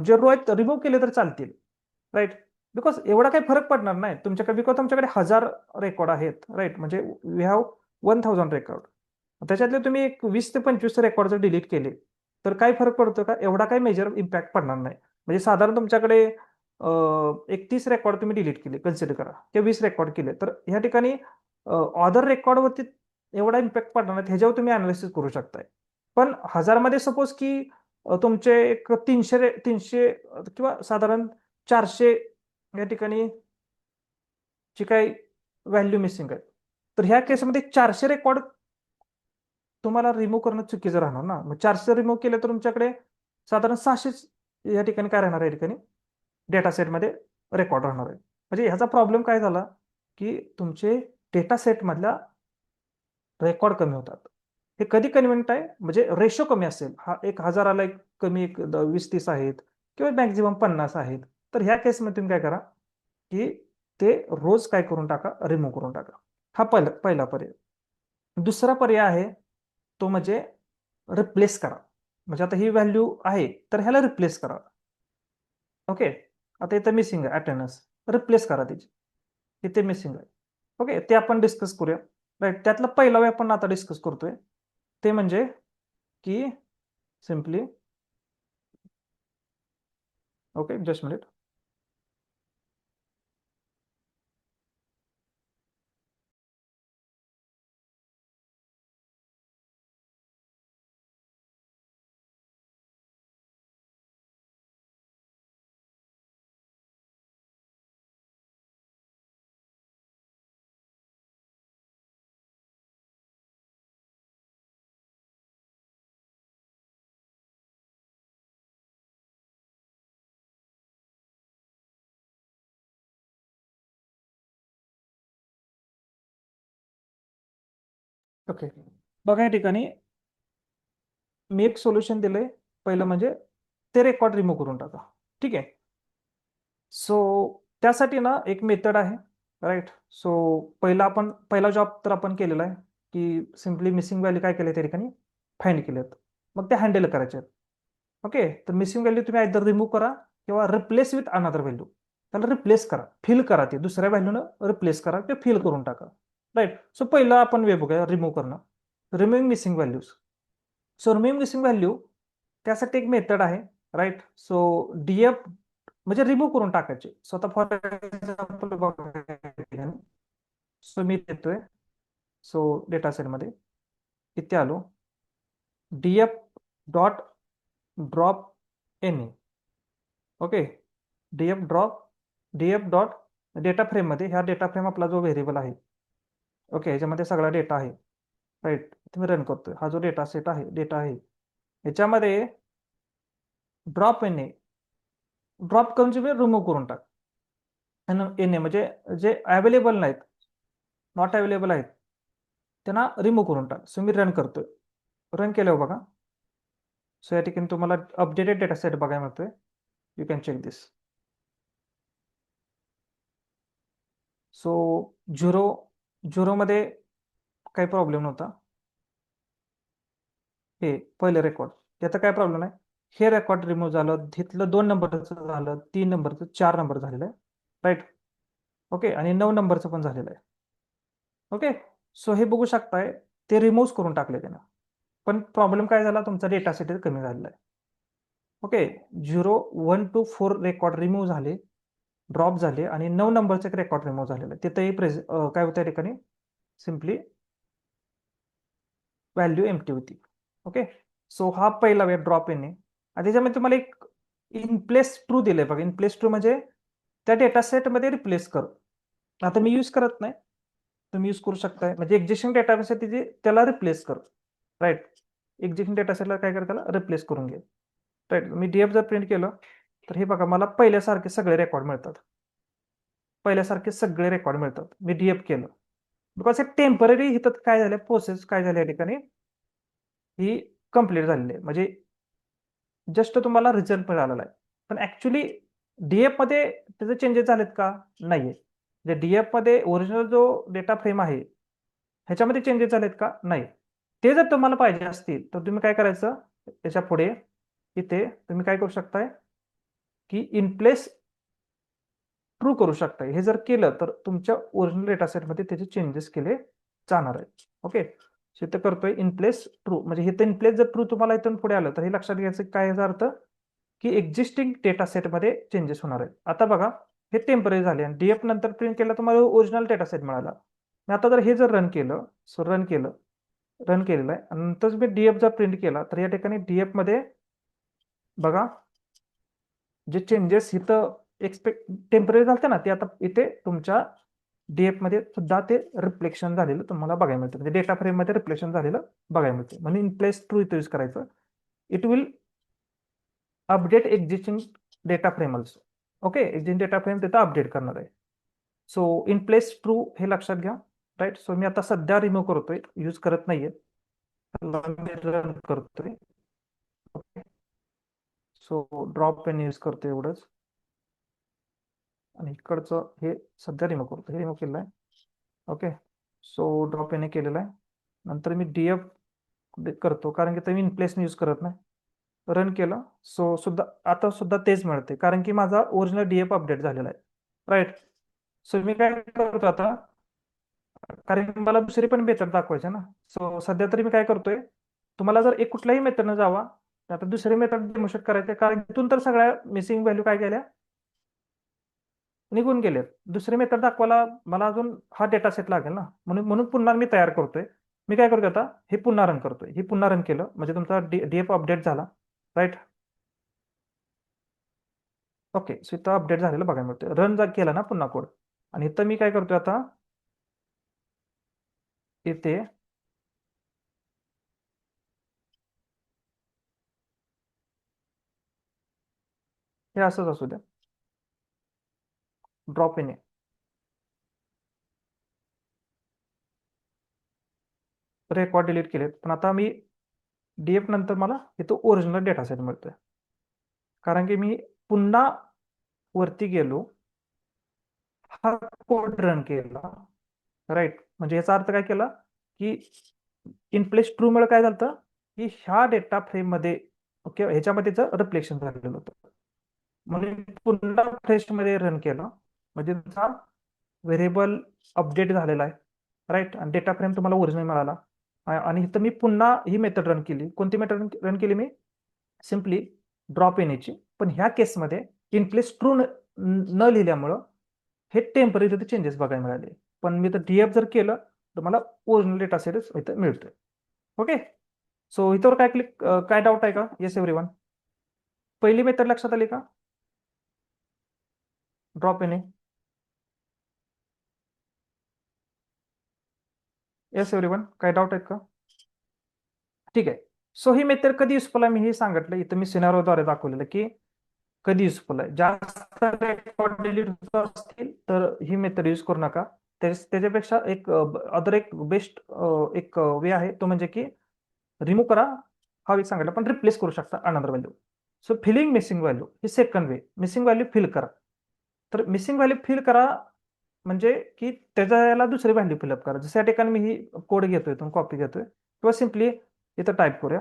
जे रो आहेत रिमूव्ह केले तर चालतील. राईट, बिकॉज एवढा काही फरक पडणार नाही तुमच्याकडे, बिकॉज तुमच्याकडे 1000 रेकॉर्ड आहेत. राईट, म्हणजे वी हॅव 1000 रेकॉर्ड, त्याच्यातले तुम्ही एक 20 ते 25 रेकॉर्ड जर डिलीट केले तर काय फरक पडतो का, एवढा काही मेजर इम्पॅक्ट पडणार नाही. म्हणजे साधारण तुमच्याकडे एक 30 रेकॉर्ड तुम्ही डिलीट केले कन्सिडर करा, किंवा 20 रेकॉर्ड केले, तर ह्या ठिकाणी अदर रेकॉर्डवरती एवढा इम्पॅक्ट पडणार नाही, ह्याच्यावर तुम्ही अनालिसिस करू शकताय. पण 1000 मध्ये सपोज की तुमचे एक 300 किंवा साधारण 400 या ठिकाणी जी काही व्हॅल्यू मिसिंग आहे, तर ह्या केसमध्ये 400 रेकॉर्ड तुम्हाला रिमूव्ह करणं चुकीचं राहणार ना. मग 400 रिमूव्ह केले तर तुमच्याकडे साधारण 600 या ठिकाणी काय राहणार आहे, या ठिकाणी डेटा सेटमध्ये रेकॉर्ड राहणार आहे. म्हणजे ह्याचा प्रॉब्लेम काय झाला की तुमचे डेटा सेटमधल्या रेकॉर्ड कमी होतात. हे कधी कन्व्हिनियंट आहे, म्हणजे रेशो कमी असेल, हा एक 1000ला एक कमी एक 20-30 आहेत किंवा मॅक्झिमम 50 आहेत, तर ह्या केसमध्ये तुम्ही काय करा की ते रोज काय करून टाका, रिमूव्ह करून टाका. हा पहिला पर्याय. दुसरा पर्याय आहे तो म्हणजे रिप्लेस करा. म्हणजे आता ही व्हॅल्यू आहे तर ह्याला रिप्लेस करा. ओके, आता इथं मिसिंग आहे अटेंडन्स, रिप्लेस करा त्याची, इथे मिसिंग आहे. ओके, ते आपण डिस्कस करूया. राईट, त्यातला पहिला वे आपण आता डिस्कस करतोय ते म्हणजे की simply, okay just minute. Okay, बघा या ठिकाणी मी एक सोल्युशन दिलंय. पहिलं म्हणजे ते रेकॉर्ड रिमूव्ह करून टाका. ठीक आहे, सो त्यासाठी ना एक मेथड आहे. राईट, सो पहिला जॉब तर आपण केलेला आहे की सिम्पली मिसिंग व्हॅल्यू काय केले त्या ठिकाणी फाइंड केलेत, मग ते हँडल करायचे आहेत. ओके, तर मिसिंग व्हॅल्यू तुम्ही आयदर रिमूव्ह करा किंवा रिप्लेस विथ अनदर व्हॅल्यू, त्याला रिप्लेस करा, फिल करा, ते दुसऱ्या व्हॅल्यूनं रिप्लेस करा, ते फिल करून टाका. राईट. सो पहिलं आपण वे बघूया रिमूव्ह करणं. Removing missing values. So removing missing value त्यासाठी एक मेथड आहे. राईट. सो डीएफ म्हणजे रिमूव्ह करून टाकायचे. स्वतः फॉर एक्झाम्पल बघा. सो मी देतोय. सो डेटा सेटमध्ये इथे आलो. DF dot drop an. Okay. DF dot data frame मध्ये ह्या डेटा फ्रेम आपला जो व्हेरिएबल आहे. ओके. ह्याच्यामध्ये सगळा डेटा आहे. राईट. तुम्ही रन करतोय. हा जो डेटा सेट आहे, डेटा आहे, ह्याच्यामध्ये ड्रॉप एन ड्रॉप करून रिमूव्ह करून टाक. एन म्हणजे जे अवेलेबल नाहीत, नॉट अवेलेबल आहेत, त्यांना रिमूव्ह करून टाक. सो मी रन करतोय. रन केल्यावर बघा. सो या ठिकाणी तुम्हाला अपडेटेड डेटा सेट बघायला मिळतोय. You can check this. So झिरोमध्ये काही प्रॉब्लेम नव्हता. हे पहिलं रेकॉर्ड, याचा काय प्रॉब्लेम आहे. हे रेकॉर्ड रिमूव्ह झालं, तिथलं 2 नंबरचं झालं, 3 नंबरचं, 4 नंबर झालेलं आहे. राईट. ओके. आणि 9 नंबरचं पण झालेलं आहे. ओके. सो हे बघू शकताय, ते रिमूव्ह करून टाकले त्यानं. पण प्रॉब्लेम काय झाला, तुमचा डेटा सेट कमी झालेला आहे. ओके. 0, 1 to 4 रेकॉर्ड रिमूव्ह झाले, ड्रॉप झाले, आणि 9 नंबरचं एक रेकॉर्ड रिमूव्ह झालेलं आहे. तिथेही काय होतं या ठिकाणी, सिम्पली व्हॅल्यू एम्प्टी होती. ओके. सो हा पहिला वे ड्रॉप इन आहे. आणि त्याच्यामध्ये तुम्हाला एक इन प्लेस ट्रू दिलंय बघा. इन प्लेस ट्रू म्हणजे त्या डेटा सेटमध्ये रिप्लेस कर. आता मी यूज करत नाही, तुम्ही यूज करू शकताय. म्हणजे एक्झिस्टिंग डेटा सेट त्याला रिप्लेस कर. राईट. एक्झिस्टिंग डेटा सेटला काय कर, त्याला रिप्लेस करून घे. राईट. मी डीएफ जर प्रिंट केलं तर हे बघा, मला पहिल्यासारखे सगळे रेकॉर्ड मिळतात. पहिल्यासारखे सगळे रेकॉर्ड मिळतात. मी डीएफ केलं बिकॉज हे टेम्पररी इथं काय झालं, प्रोसेस काय झाली या ठिकाणी, ही कंप्लीट झालेली आहे. म्हणजे जस्ट तुम्हाला रिझल्ट मिळालेला आहे. पण ऍक्च्युली डीएफ मध्ये त्याचे चेंजेस झालेत का, नाहीये. म्हणजे डीएफ मध्ये ओरिजिनल जो डेटा फ्रेम आहे ह्याच्यामध्ये चेंजेस झालेत का, नाही. ते जर तुम्हाला पाहिजे असतील तर तुम्ही काय करायचं, त्याच्या पुढे इथे तुम्ही काय करू शकताय की इन प्लेस ट्रू करू शकताय. हे जर केलं तर तुमच्या ओरिजिनल डेटा सेटमध्ये त्याचे चेंजेस केले जाणार आहेत. ओके. इथं करतोय इन प्लेस ट्रू, म्हणजे इथं इन प्लेस जर ट्रू तुम्हाला इथून पुढे आलं तर हे लक्षात घ्यायचं काय याचा अर्थ की एक्झिस्टिंग डेटा सेटमध्ये चेंजेस होणार आहेत. आता बघा, हे टेम्पररी झाले आणि डीएफ नंतर प्रिंट केलं तुम्हाला ओरिजिनल डेटा सेट मिळाला. आता जर हे जर रन केलं, सो रन केलेलं आहे, आणि नंतर मी डीएफ जर प्रिंट केला तर या ठिकाणी डीएफ मध्ये बघा जे चेंजेस इथं एक्सपेक्ट टेम्पररी झाले ना, ते आता इथे तुमच्या डीएफ मध्ये सुद्धा ते रिफ्लेक्शन झालेलं तुम्हाला बघायला मिळतं. म्हणजे डेटा फ्रेम मध्ये रिफ्लेक्शन झालेलं बघायला मिळतं. म्हणजे इन प्लेस ट्रू इथं यूज करायचं. It will update existing data frame also. Okay. Existing data frame तिथं अपडेट करणार आहे. सो इन प्लेस ट्रू हे लक्षात घ्या. राईट. सो मी आता सध्या रिमूव्ह करतोय, यूज करत नाहीये, मी रन करतोय. Okay. So drop in use करतोय एवढंच, आणि इकडचं हे सध्या रिमूव्ह करतो. हे रिमूव्ह केलं आहे. ओके. सो ड्रॉप इन केलेलं आहे. नंतर मी डीएफ करतो कारण की तुम्ही इन प्लेस यूज करत नाही. रन केलं. सो सुद्धा आता सुद्धा तेच मिळते कारण की माझा ओरिजिनल डीएफ अपडेट झालेला आहे. राईट. सो मी काय करतो आता, कारण की मला दुसरी पण मेथड दाखवायची ना. सो सध्या तरी मी काय करतोय, तुम्हाला जर एक कुठल्याही मेथडनं जावा, आता दुसरी मेथड डेमोन्स्ट्रेट करायचे, कारण तिथून तर सगळ्या मिसिंग व्हॅल्यू काय केल्या, निघून गेले. दुसरी मेथड दाखवायला मला अजून हा डेटा सेट लागेल ना, म्हणून म्हणून पुन्हा मी तयार करतोय. मी काय करतोय आता, हे पुन्हा रन करतोय. हे पुन्हा रन केलं म्हणजे तुमचा डीएफ अपडेट झाला. राईट. ओके. सो इथं अपडेट झालेलं बघायला मिळतोय. रन जर केला ना पुन्हा कोड, आणि इथं मी काय करतोय आता, इथे हे असंच असू द्या, ड्रॉप इन रेकॉर्ड डिलीट केलेत, पण आता मी डीएफ नंतर मला इथं ओरिजिनल डेटा सेट मिळतोय. कारण की मी पुन्हा वरती गेलो, हा कोड रन केला. राईट. म्हणजे याचा अर्थ काय केला की इन प्लेस ट्रू मुळे काय झालं की ह्या डेटा फ्रेम मध्ये, ओके, ह्याच्यामध्ये रिफ्लेक्शन झालेलं होतं. म्हणून पुन्हा फ्रेश मध्ये रन केलं म्हणजे तुमचा व्हेरिएबल अपडेट झालेला आहे. राईट, आणि डेटा फ्रेम तुम्हाला ओरिजिनल मिळाला. आणि इथं मी पुन्हा ही मेथड रन केली. कोणती मेथड रन केली मी? सिम्पली ड्रॉप येण्याची. पण ह्या केसमध्ये इन प्लेस ट्रू न लिहिल्यामुळं हे टेम्पररी तिथे चेंजेस बघायला मिळाले. पण मी तर डीएफ जर केलं तर मला ओरिजिनल डेटा सेटच इथं मिळतोय. ओके, सो इथवर काय काय डाऊट आहे का? Yes everyone. पहिली मेथड लक्षात आली का? ड्रॉप येणे. येस एव्हरीवन, काय डाऊट आहेत का? ठीक आहे. सो ही मेथड कधी युजफुल आहे मी हे सांगितलं. इथं मी सिनारोद्वारे दाखवलेलं की कधी युजफुल आहे. जास्त रेकॉर्ड डिलीट होत असतील तर ही मेथड यूज करू नका. त्याच्यापेक्षा एक अदर एक बेस्ट एक वे आहे, तो म्हणजे की रिमूव्ह करा. हा एक सांगितलं, पण रिप्लेस करू शकता another value. So filling missing value ही second way. Missing value fill करा. तर मिसिंग व्हॅल्यू फिल करा म्हणजे की त्याच्या याला दुसरी व्हॅल्यू फिलअप करा. जसं या ठिकाणी मी ही कोड घेतोय, इथून कॉपी घेतोय किंवा सिम्पली इथं टाईप करूया.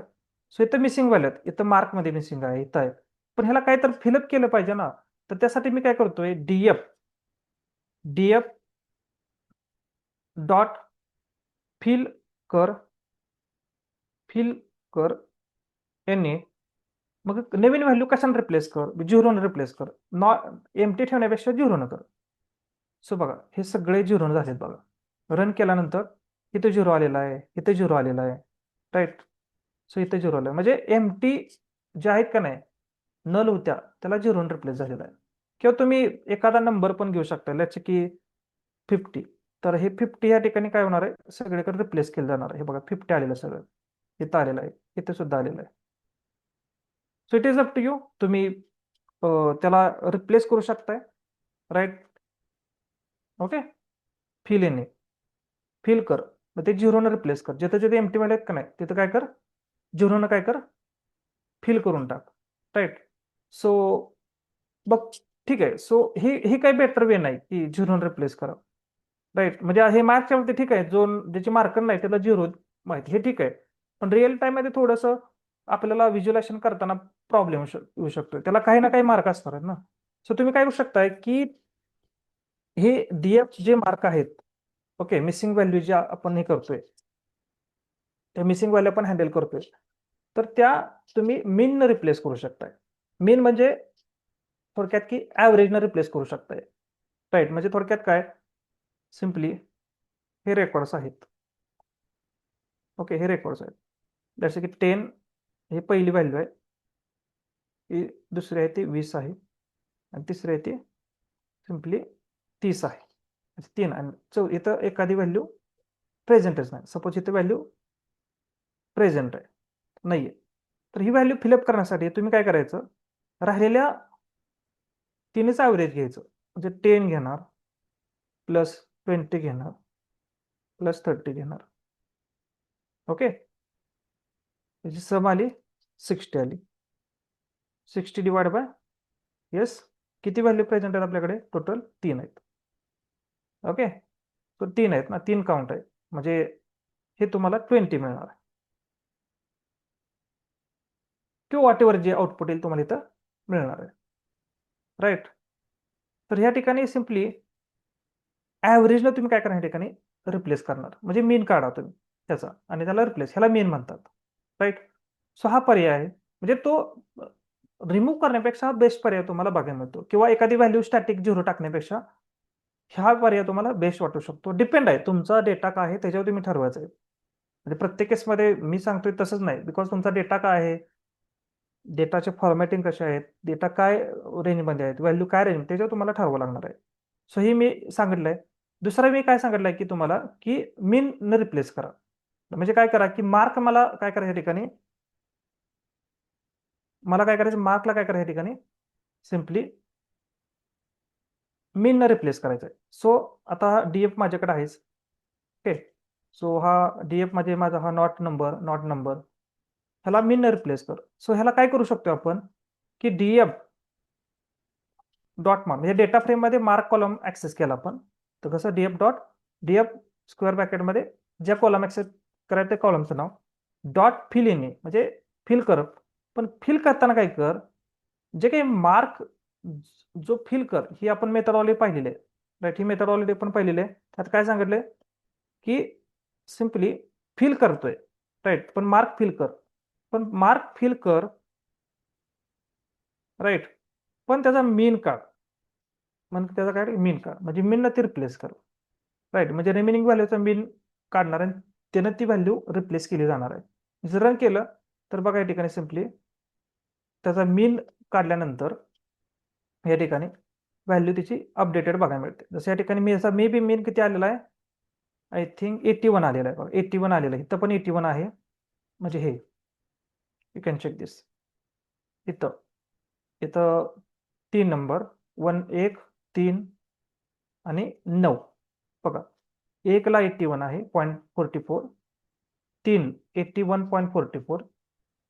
सो इथं मिसिंग व्हॅल्यू आहेत, इथं मार्कमध्ये मिसिंग आहे, इथं आहे. पण ह्याला काय तर फिलअप केलं पाहिजे ना. तर त्यासाठी मी काय करतोय, डीएफ डीएफ डॉट फिल कर फिल कर यांनी मग नवीन व्हॅल्यू कशाने रिप्लेस कर? झिरोने रिप्लेस कर. एमटी ठेवण्यापेक्षा झिरोनं कर. सो बघा हे सगळे झिरो झालेत बघा. रन केल्यानंतर इथे झिरो आलेला आहे, इथे झिरो आलेला आहे. राईट, सो इथे झिरो आलं म्हणजे एमटी जे आहेत का नाही, नल होत्या त्याला झिरोने रिप्लेस झालेला आहे. किंवा तुम्ही एखादा नंबर पण घेऊ शकता, त्याचे की 50. तर हे 50 या ठिकाणी काय होणार आहे, सगळीकडे रिप्लेस केलं जाणार आहे. हे बघा 50 आलेलं आहे सगळं, इथं आलेलं आहे, इथे सुद्धा आलेलं आहे. So it is up to you. तुम्ही त्याला रिप्लेस करू शकताय. Right, okay. Fill in fill कर, मग ते झिरोनं रिप्लेस कर. जिथे जिथे एमटी व्हॅल्यू आहेत का नाही तिथं काय कर, झिरोनं काय कर, फिल करून टाक. राईट, सो बघ ठीक आहे. सो ही काही बेटर वे नाही की झिरोनं रिप्लेस करा. राईट, म्हणजे हे मार्कच्या वरती ठीक आहे, जो ज्याची मार्कर नाही त्याला झिरो माहिती, हे ठीक आहे. पण रिअल टाइम मध्ये थोडंसं आपल्याला व्हिज्युअलायझेशन करताना प्रॉब्लेम येऊ शकतो. त्याला काही ना काही मार्क असणार आहेत ना. सो तुम्ही काय करू शकताय की हे डीएफ जे मार्क आहेत, ओके, मिसिंग व्हॅल्यू जे आपण हे करतोय, त्या मिसिंग व्हॅल्यू आपण हँडल करतोय, तर त्या तुम्ही मीन रिप्लेस करू शकताय. मीन म्हणजे थोडक्यात की ऍव्हरेजनं रिप्लेस करू शकताय. राईट, म्हणजे थोडक्यात काय, सिम्पली हे रेकॉर्ड्स आहेत. ओके, हे रेकॉर्ड्स आहेत. जसे की 10 ही पहिली व्हॅल्यू आहे, ही दुसरी आहे ती 20 आहे, आणि तिसरी आहे ती सिम्पली 30 आहे. 3 आणि इथं एखादी व्हॅल्यू प्रेझेंटच नाही. सपोज इथं व्हॅल्यू प्रेझेंट आहे, नाहीये. तर ही व्हॅल्यू फिलअप करण्यासाठी तुम्ही काय करायचं, राहिलेल्या तिन्हीच ॲव्हरेज घ्यायचं. म्हणजे 10 घेणार, प्लस 20 घेणार, प्लस 30 घेणार. ओके, त्याची सम आली 60 आली. 60 डिवाइड बाय, येस, किती व्हॅल्यू प्रेझेंट आहेत आपल्याकडे? टोटल 3 आहेत. ओके, तो 3 आहेत ना, 3 काउंट आहे, म्हणजे हे तुम्हाला 20 मिळणार आहे. किंवा वॉट एव्हर जे आउटपुट येईल तुम्हाला इथं मिळणार आहे. राईट, तर ह्या ठिकाणी सिम्पली ॲव्हरेजला तुम्ही काय करणार या ठिकाणी, रिप्लेस करणार. म्हणजे मीन काढा तुम्ही त्याचा आणि त्याला रिप्लेस, ह्याला मीन म्हणतात. राईट, सो हा पर्याय आहे. म्हणजे तो रिमूव्ह करण्यापेक्षा बेस्ट पर्याय तुम्हाला बघायला मिळतो. किंवा एखादी व्हॅल्यू स्टॅटिक झिरो टाकण्यापेक्षा हा पर्याय तुम्हाला बेस्ट वाटू शकतो. डिपेंड आहे तुमचा डेटा काय आहे त्याच्यावर तुम्ही ठरवायचं आहे. म्हणजे प्रत्येक केसमध्ये मी सांगतोय तसंच नाही, बिकॉज तुमचा डेटा काय आहे, डेटाचे फॉर्मॅटिंग कसे आहेत, डेटा काय रेंजमध्ये आहेत, व्हॅल्यू काय रेंज, त्याच्यावर तुम्हाला ठरवावं लागणार आहे. सो ही मी सांगितलंय. दुसरा मी काय सांगितलंय की तुम्हाला की मीन न रिप्लेस करा. म्हणजे काय करा की मार्क मला काय करायचं या ठिकाणी, मला काय करायचं, मार्कला काय करायचं या ठिकाणी, सिम्पली मीन न रिप्लेस करायचं आहे. सो आता हा डीएफ माझ्याकडे आहेच. ओके, सो हा डीएफ मध्ये माझा हा नॉट नंबर ह्याला मीन न रिप्लेस कर. सो ह्याला काय करू शकतो आपण की डीएफ डॉट मार्क, म्हणजे डेटा फ्रेममध्ये मार्क कॉलम ऍक्सेस केला आपण, तर कसं डीएफ स्क्वेअर ब्रॅकेटमध्ये ज्या कॉलम ऍक्सेस करायचं त्या कॉलमचं नाव, डॉट फिल इन म्हणजे फिल कर. पण फिल करताना काय कर, जे काही मार्क जो फिल कर ही आपण मेथडॉलॉजी पाहिलेली आहे. राईट, ही मेथडॉलॉजी आपण पाहिलेली आहे. त्यात काय सांगितलंय की सिम्पली फिल करतोय, राईट, पण मार्क फिल कर, पण मार्क फिल कर, राईट, पण त्याचा मीन काढ, म्हणजे त्याचा काय मीन काढ, म्हणजे मीन ती रिप्लेस कर, राईट, म्हणजे रिमेनिंग व्हॅल्यूचा मीन काढणार आणि त्यानं ती व्हॅल्यू रिप्लेस केली जाणार आहे. जर रन केलं तर बघा या ठिकाणी सिम्पली त्याचा मीन काढल्यानंतर या ठिकाणी व्हॅल्यू त्याची अपडेटेड बघायला मिळते. जसं या ठिकाणी मे बी मीन किती आलेला आहे, आय थिंक 81 आलेला आहे बघा, 81 आलेला आहे, इथं पण 81 आहे, म्हणजे हे यू कॅन चेक दिस, इथं इथं 3 नंबर 1 3 आणि 9 बघा, 1 ला 81 आहे 0.44, 3 81.44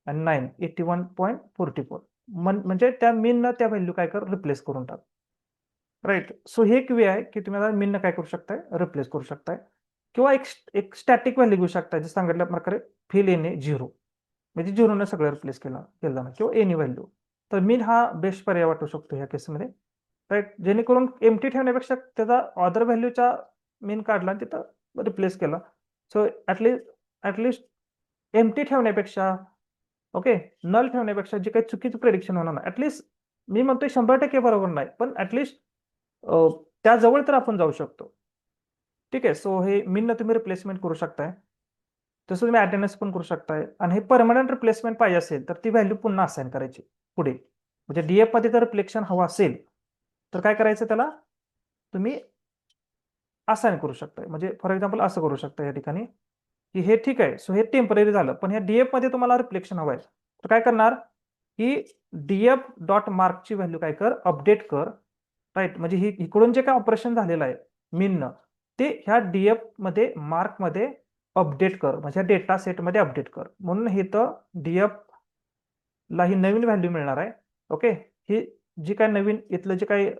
आणि 9 81.44, म्हणजे त्या मीननं त्या व्हॅल्यू काय कर रिप्लेस करून टाक, राईट. सो हे एक वे आहे की तुम्ही आता मीननं काय करू शकताय, रिप्लेस करू शकताय, किंवा एक स्टॅटिक व्हॅल्यू घेऊ शकताय, जे सांगितल्या प्रकारे फिल एने 0, म्हणजे 0 सगळं रिप्लेस केलं जाणार, किंवा एनी व्हॅल्यू. तर मीन हा बेस्ट पर्याय वाटू शकतो ह्या केसमध्ये, राईट, जेणेकरून एम्प्टी ठेवण्यापेक्षा त्याचा ऑदर व्हॅल्यूचा मीन काढला आणि तिथं रिप्लेस केला. सो ॲटलिस्ट एम्प्टी ठेवण्यापेक्षा, ओके, नल ठेवण्यापेक्षा जे काही चुकीचं प्रेडिक्शन होणार ॲटलिस्ट, मी म्हणतोय 100% बरोबर नाही, पण ॲटलिस्ट त्याजवळ तर आपण जाऊ शकतो. ठीक आहे. सो हे मीननं तुम्ही रिप्लेसमेंट करू शकताय. तसं तुम्ही अटेंडन्स पण करू शकताय, आणि हे परमनंट रिप्लेसमेंट पाहिजे असेल तर ती व्हॅल्यू पुन्हा असाइन करायची पुढे. म्हणजे डीएफ मध्ये जर रिफ्लेक्शन हवं असेल तर काय करायचं, त्याला तुम्ही असाइन करू शकताय. म्हणजे फॉर एक्झाम्पल असं करू शकता या ठिकाणी, की हे ठीक आहे, सो हे टेम्पररी झालं, पण ह्या डीएफ मध्ये तुम्हाला रिफ्लेक्शन हवं आहे, तर काय करणार, की डीएफ डॉट मार्कची व्हॅल्यू काय कर, अपडेट कर, राईट. म्हणजे ही इकडून जे काय ऑपरेशन झालेलं आहे मीननं, ते ह्या डीएफ मध्ये मार्कमध्ये अपडेट कर, म्हणजे डेटा सेटमध्ये अपडेट कर. म्हणून हे तर डीएफ ला ही नवीन व्हॅल्यू मिळणार आहे. ओके, ही जी काय नवीन इथलं जे काही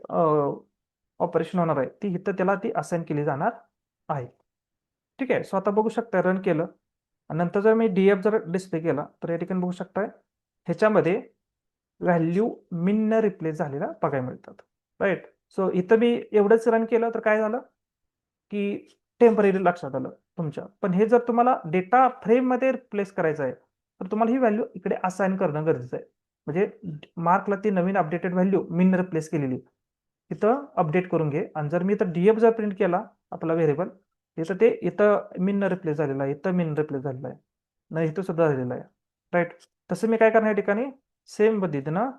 ऑपरेशन होणार आहे ती इथं त्याला ती असाइन केली जाणार आहे. ठीक आहे. सो आता बघू शकता, रन केलं आणि नंतर जर मी डीएफ जर डिस्प्ले केला तर या ठिकाणी बघू शकताय ह्याच्यामध्ये व्हॅल्यू मीननं रिप्लेस झालेला बघायला मिळतात, राईट. सो इथं मी एवढंच रन केलं तर काय झालं, की टेम्पररी लक्षात आलं तुमच्या. पण हे जर तुम्हाला डेटा फ्रेममध्ये रिप्लेस करायचं आहे तर तुम्हाला ही व्हॅल्यू इकडे असाइन करणं गरजेचं आहे. म्हणजे मार्कला ती नवीन अपडेटेड व्हॅल्यू मीन रिप्लेस केलेली इथं अपडेट करून घे. आणि जर मी इथं डीएफ जर प्रिंट केला आपला व्हेरिएबल, इथं ते इथं मीन रिप्लेस झालेला आहे, इथं मीन रिप्लेस झालेला आहे, नाही इथं सुद्धा झालेला आहे, राईट. तसं मी काय करणार या ठिकाणी सेम पद्धतीनं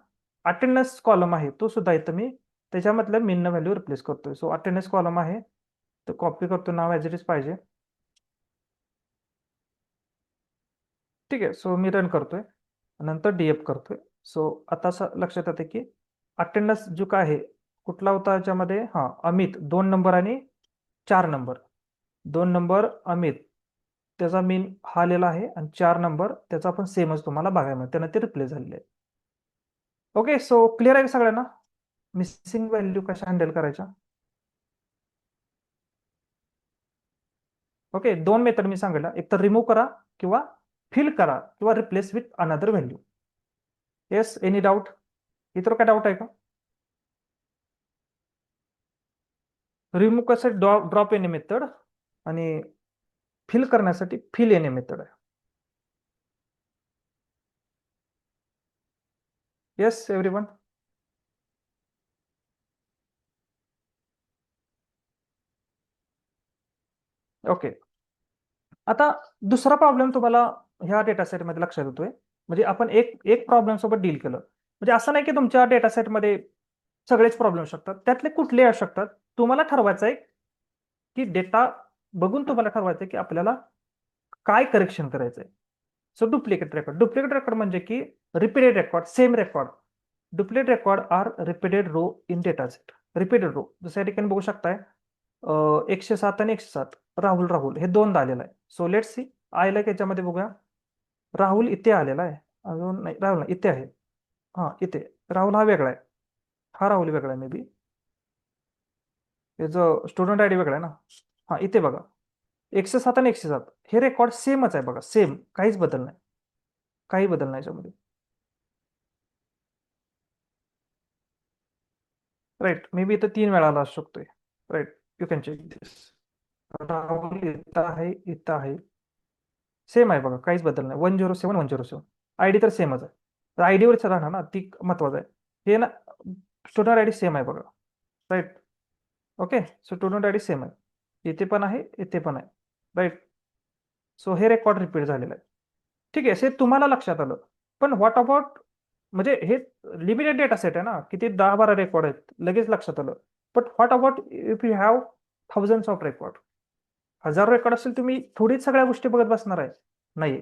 अटेंडन्स कॉलम आहे तो सुद्धा इथं मी त्याच्यामधल्या मीननं व्हॅल्यू रिप्लेस करतोय. सो अटेंडन्स कॉलम आहे तर कॉपी करतो, नाव ॲज इट इज पाहिजे. ठीक आहे. सो मी रन करतोय, नंतर डीएफ करतोय. सो आता असं लक्षात येते की अटेंडन्स जो काय आहे कुठला होता याच्यामध्ये, हा अमित 2 नंबर आणि 4 नंबर, 2 नंबर अमित त्याचा मीन हा आलेला आहे आणि 4 नंबर त्याचा पण सेमच तुम्हाला बघायला मिळेल, त्यानं ते रिप्लेस झालेले आहे. ओके, सो क्लिअर आहे सगळ्यांना मिसिंग व्हॅल्यू कशा हँडल करायच्या. ओके, 2 मेथड मी सांगितलं, एक तर रिमूव्ह करा किंवा फिल करा किंवा replace with another value. Yes, any doubt, इतर काय डाऊट आहे का. रिमूव्ह कसं, ड्रॉप एनी मेथड, आणि फिल करण्यासाठी फिल एनी मेथड आहे. Yes everyone. ओके, आता दुसरा प्रॉब्लेम तुम्हाला ह्या डेटा सेटमध्ये लक्षात येतोय. म्हणजे आपण एक एक प्रॉब्लेम सोबत डील केलं, म्हणजे असं नाही की तुमच्या डेटा सेटमध्ये सगळेच प्रॉब्लेम असू शकतात, त्यातले कुठले असू शकतात. तुम्हाला ठरवायचं आहे की डेटा बघून तुम्हाला ठरवायचं आहे की आपल्याला काय करेक्शन करायचंय. सो डुप्लिकेट रेकॉर्ड म्हणजे की repeated record, same record. Duplicate record are repeated row in data set. Repeated row जसं या ठिकाणी बघू शकताय, 107 आणि 107 राहुल राहुल हे दोनदा आलेलं आहे. सो लेट्स सी आयला याच्यामध्ये बघूया, राहुल इथे आलेला आहे, अजून नाही, राहुल नाही इथे आहे, हा इथे राहुल हा वेगळा आहे, हा राहुल वेगळा आहे, मे बी याचं स्टुडंट आयडी वेगळा आहे ना. हा इथे बघा, 107 आणि 107 हे रेकॉर्ड सेमच आहे बघा, सेम, काहीच बदल नाही, काही बदल नाही याच्यामध्ये, राईट. मे बी इथं 3 वेळा आला असू शकतोय, राईट. यू कॅन चेक दिस. राहुल इथं आहे सेम आहे बघा, काहीच बदल नाही. 107 107 आयडी तर सेमच आहे. तर आयडीवरच राहणार ना, ती महत्वाचं आहे. हे ना स्टुडंट आयडी सेम आहे बघा. Right. Okay, so student ID same आहे, इथे पण आहे, इथे पण आहे. राईट. सो हे रेकॉर्ड रिपीट झालेलं आहे. ठीक आहे, हे तुम्हाला लक्षात आलं. पण व्हॉट अबाउट, म्हणजे हे लिमिटेड डेटा सेट आहे ना, किती 10-12 रेकॉर्ड आहेत, लगेच लक्षात आलं. But what about if you have thousands of record, हजारो रेकॉर्ड असेल, तुम्ही थोडीच सगळ्या गोष्टी बघत बसणार आहे? नाही.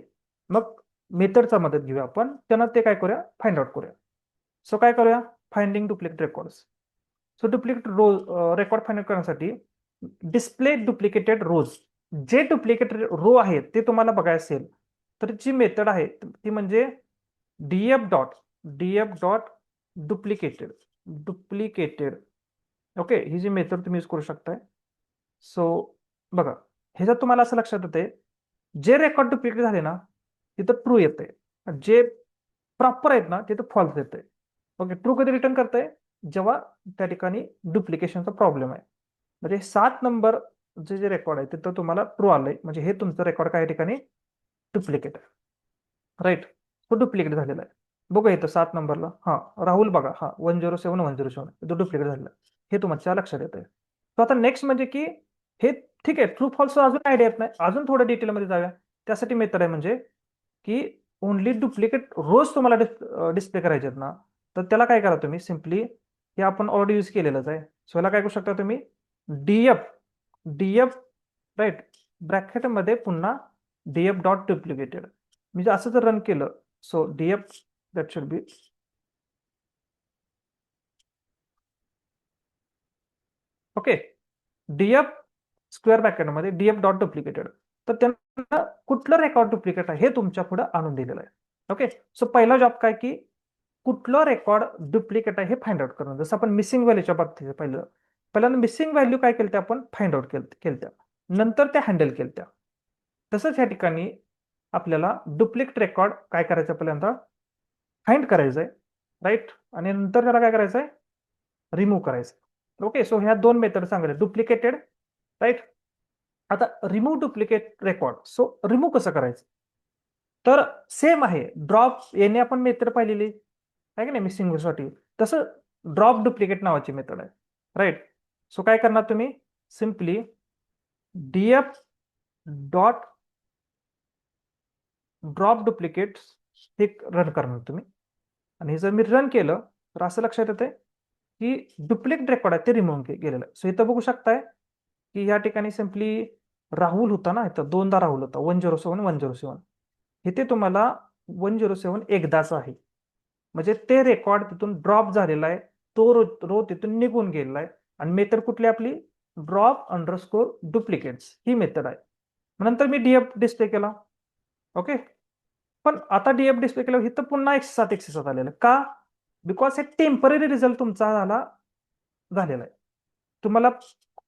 मग मेथडचा मदत घेऊया आपण, त्यांना ते काय करूया, फाइंड आउट करूया. सो काय करूया, finding duplicate records. So duplicate record find करण्यासाठी डिस्प्ले डुप्लिकेटेड रोज, जे डुप्लिकेट रो आहेत ते तुम्हाला बघायचं असेल तर जी मेथड आहे ती म्हणजे df dot duplicated duplicated. Okay, ही जी मेथड तुम्ही यूज करू शकताय. सो बघा, ह्याच्यात तुम्हाला असं लक्षात येते, जे रेकॉर्ड डुप्लिकेट झाले ना तिथं ट्रू येते, जे प्रॉपर आहेत ना तिथं फॉल्स येते. ओके, ट्रू कधी रिटर्न करताय, जेव्हा त्या ठिकाणी डुप्लिकेशनचा प्रॉब्लेम आहे. म्हणजे 7 नंबर जे रेकॉर्ड आहे तिथं तुम्हाला ट्रू आलंय, म्हणजे हे तुमचं रेकॉर्ड काय ठिकाणी डुप्लिकेट आहे. राईट. तो डुप्लिकेट झालेला आहे. बघा इथं 7 नंबरला, हा राहुल बघा, हा 107 107 तो डुप्लिकेट झालेला आहे, हे तुमच्या लक्षात येत आहे. तर आता नेक्स्ट म्हणजे की हे ठीक आहे, ट्रू फॉल्स अजून आयडिया येत नाही, अजून थोडं डिटेलमध्ये जाऊया. त्यासाठी मेथड आहे म्हणजे की ओनली डुप्लिकेट रोज तुम्हाला डिस्प्ले करायचे आहेत ना, तर त्याला काय करा तुम्ही, सिम्पली हे आपण ऑलरेडी यूज केलेलंच आहे. सो याला काय करू शकता तुम्ही, डीएफ डीएफ राईट, ब्रॅकेटमध्ये पुन्हा डीएफ डॉट डुप्लिकेटेड. म्हणजे असं जर रन केलं, so DF that should be okay, DF square ब्रॅकेटमध्ये डीएफ डॉट डुप्लिकेटेड. तर त्यांना कुठलं रेकॉर्ड डुप्लिकेट आहे हे तुमच्या पुढे आणून दिलेलं आहे. ओके, सो पहिला जॉब काय की कुठलं रेकॉर्ड डुप्लिकेट आहे हे फाइंड आउट करणं. जसं आपण मिसिंग व्हॅल्यूच्या बाबतीत पहिल्यांदा मिसिंग व्हॅल्यू काय केलं आपण फाइंड आउट केलं, नंतर त्या हँडल केल्या. तसंच ह्या ठिकाणी आपल्याला डुप्लिकेट रेकॉर्ड काय करायचं, पहिल्यांदा फाइंड करायचंय. राईट. आणि नंतर त्याला काय करायचंय, रिमूव्ह करायचं. ओके, सो ह्या दोन मेथड सांगितल्या, डुप्लिकेटेड. राईट. आता remove duplicate record, so remove कसं करायचं, तर सेम आहे. ड्रॉप येणे आपण मेथड पाहिलेली आहे की नाही मिसिंग साठी, तसं ड्रॉप डुप्लिकेट नावाची मेथड आहे. राईट. सो काय करणार तुम्ही, simply DF dot drop duplicate हे रन करणार तुम्ही. आणि हे जर मी रन केलं तर असं लक्षात येतंय की डुप्लिकेट रेकॉर्ड आहे ते रिमूव्ह केलेलं आहे. सो इथं बघू शकताय की या ठिकाणी सिम्पली राहुल होता ना, इथं दोनदा राहुल होता, 107 107. इथे तुम्हाला 107 एकदाच आहे, म्हणजे ते रेकॉर्ड तिथून ड्रॉप झालेला आहे, तो रो तिथून निघून गेलेला आहे. आणि मेथड कुठली आपली, ड्रॉप अंडरस्कोर डुप्लिकेट्स ही मेथड आहे. नंतर मी डीएफ डिस्प्ले केला. ओके, पण आता डीएफ डिस्प्ले केल्यावर इथं पुन्हा 107 आलेलं का, बिकॉज हे टेम्पररी रिझल्ट तुमचा झालेला आहे. तुम्हाला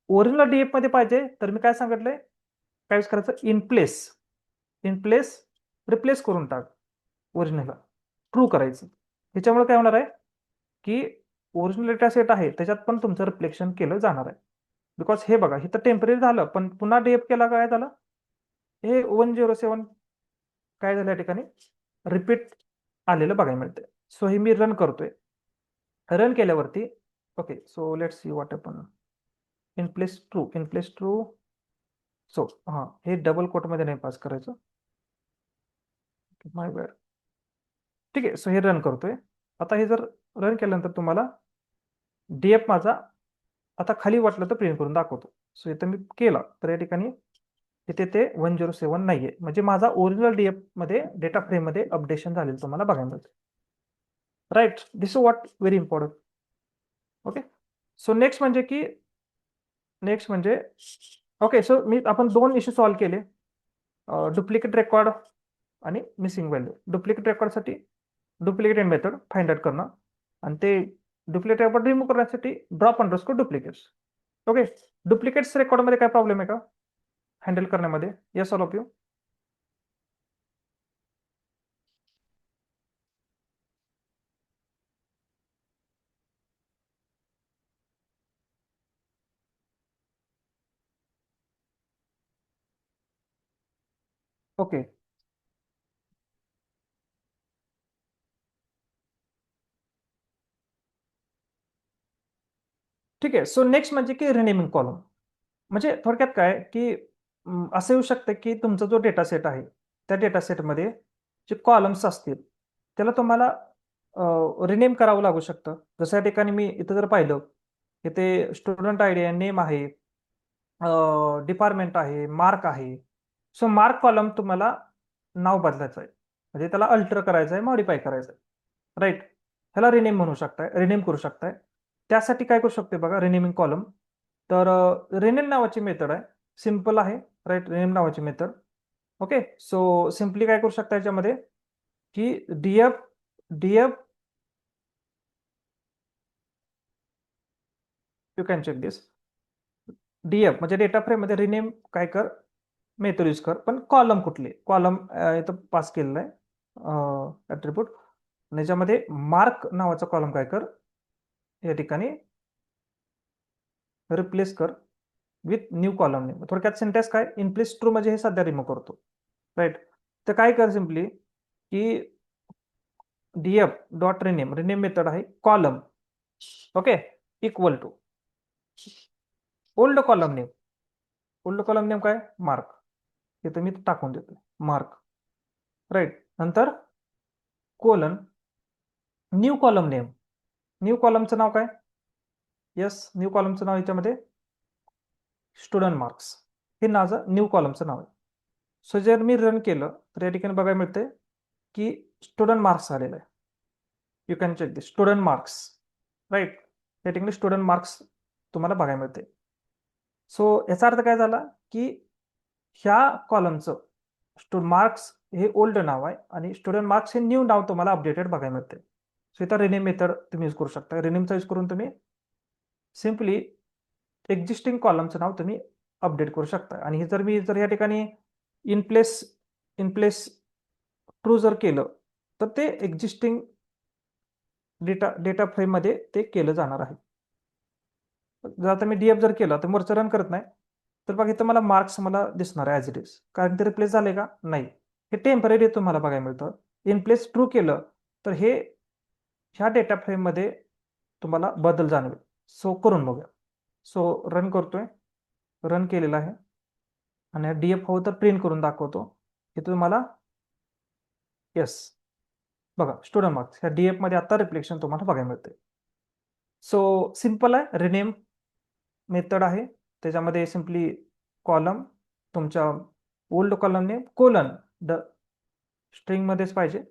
ओरिजिनल डीएफ मध्ये पाहिजे तर मी काय सांगितलंय, काय यूज करायचं, इन प्लेस रिप्लेस करून टाक ओरिजिनलला, ट्रू करायचं. ह्याच्यामुळे काय होणार आहे की ओरिजिनल डेटा सेट आहे त्याच्यात पण तुमचं रिफ्लेक्शन केलं जाणार आहे. बिकॉज हे बघा इथं टेम्पररी झालं, पण पुन्हा डीएफ केला काय झालं, हे 107 काय झालं या ठिकाणी रिपीट आलेलं बघायला मिळते. सो हे मी रन करतोय. रन केल्यावरती okay, so let see what happen, in place true. So हा, हे डबल कोटमध्ये नाही पास करायचं, माय बॅड. ठीक आहे, सो हे रन करतोय. आता हे जर रन केल्यानंतर तुम्हाला डीएफ माझा आता खाली वाटलं तर प्रिंट करून दाखवतो. सो इथं मी केला तर या ठिकाणी इथे ते 107 नाहीये, म्हणजे माझा ओरिजिनल डीएफ मध्ये डेटा फ्रेम मध्ये अपडेशन झालेलं तुम्हाला बघायला मिळतं. Right, this is what very important. Okay, so next म्हणजे ओके, सो आपण दोन इश्यू सॉल्व्ह केले, डुप्लिकेट रेकॉर्ड आणि मिसिंग व्हॅल्यू. डुप्लिकेट रेकॉर्डसाठी डुप्लिकेटेड मेथड फाइंड आउट करणं, आणि ते डुप्लिकेट रेकॉर्ड रिमूव्ह करण्यासाठी drop underscore duplicates. Okay, duplicates रेकॉर्डमध्ये काय प्रॉब्लेम आहे का हँडल करण्यामध्ये, yes all of you. Okay. ठीक आहे. सो नेक्स्ट म्हणजे की रिनेमिंग कॉलम. म्हणजे थोडक्यात काय की असं येऊ शकतं की तुमचा जो डेटा सेट आहे त्या डेटा सेटमध्ये जे कॉलम्स असतील त्याला तुम्हाला रिनेम करावं लागू शकतं. जसं या ठिकाणी मी इथं जर पाहिलं इथे स्टुडंट आयडी आहे, नेम आहे, डिपार्टमेंट आहे, मार्क आहे. सो मार्क कॉलम तुम्हाला नाव बदलायचं आहे, म्हणजे त्याला अल्टर करायचं आहे, मॉडिफाय करायचं आहे, राईट. ह्याला रिनेम म्हणू शकताय, रिनेम करू शकताय. त्यासाठी काय करू शकते बघा रिनेमिंग कॉलम. तर रिनेम नावाची मेथड आहे, सिम्पल आहे, राईट. रिनेम नावाची मेथड. ओके. सो सिम्पली काय करू शकता याच्यामध्ये की DF DF you can check this. DF म्हणजे डेटा फ्रेम मध्ये रिनेम काय कर, मेथड यूज कर, पण कॉलम कुठले कॉलम इथं पास केलेलं आहे ॲट्रिब्यूट. याच्यामध्ये मार्क नावाचा कॉलम काय कर या ठिकाणी रिप्लेस कर विथ न्यू कॉलम नेम. थोडक्यात सिंटॅक्स काय, इन प्लेस ट्रू म्हणजे हे सध्या रिमूव्ह करतो, राईट. तर काय कर सिम्पली की DF dot rename, rename method आहे column, okay, equal to old column name. Old column name काय, मार्क. इथं मी टाकून देतो मार्क, राईट. नंतर colon new column name. New कॉलमचं नाव काय, येस, न्यू कॉलमचं नाव याच्यामध्ये स्टुडंट मार्क्स, हे माझं न्यू कॉलमचं नाव आहे. सो जर मी रन केलं तर या ठिकाणी बघायला मिळते की स्टुडंट मार्क्स आलेलं आहे. You can check this student marks, right. या ठिकाणी स्टुडंट मार्क्स तुम्हाला बघायला मिळते. सो याचा अर्थ काय झाला की ह्या कॉलमचं मार्क्स हे ओल्ड नाव आहे आणि स्टुडंट मार्क्स हे न्यू नाव तुम्हाला अपडेटेड बघायला मिळते. सो इथं रिनेम मेथड तुम्ही यूज करू शकता. रिनेमचा यूज करून तुम्ही सिम्पली एक्झिस्टिंग कॉलमचं नाव तुम्ही अपडेट करू शकता. आणि हे जर मी या ठिकाणी इन प्लेस ट्रू जर केलं तर ते एक्झिस्टिंग डेटा फ्रेममध्ये ते केलं जाणार आहे. जर आता मी डीएफ जर केलं तर वरचं रन करत नाही तर बघा इथं मला मार्क्स मला दिसणार आहे ॲज इट इज, कारण ते रिप्लेस झाले का नाही. हे टेम्पररी तुम्हाला बघायला मिळतं. इन प्लेस ट्रू केलं तर हे ह्या डेटा फ्रेममध्ये तुम्हाला बदल जाणवेल. सो करून बघूया. सो रन करतोय, रन केलेला आहे आणि डीएफ हवं तर प्रिंट करून दाखवतो. हे तुम्हाला येस बघा स्टुडंट मार्क्स ह्या डीएफ मध्ये आता रिफ्लेक्शन तुम्हाला बघायला मिळते. सो सिंपल आहे, रिनेम मेथड आहे, त्याच्यामध्ये सिम्पली कॉलम तुमच्या old column name colon the string मध्येच पाहिजे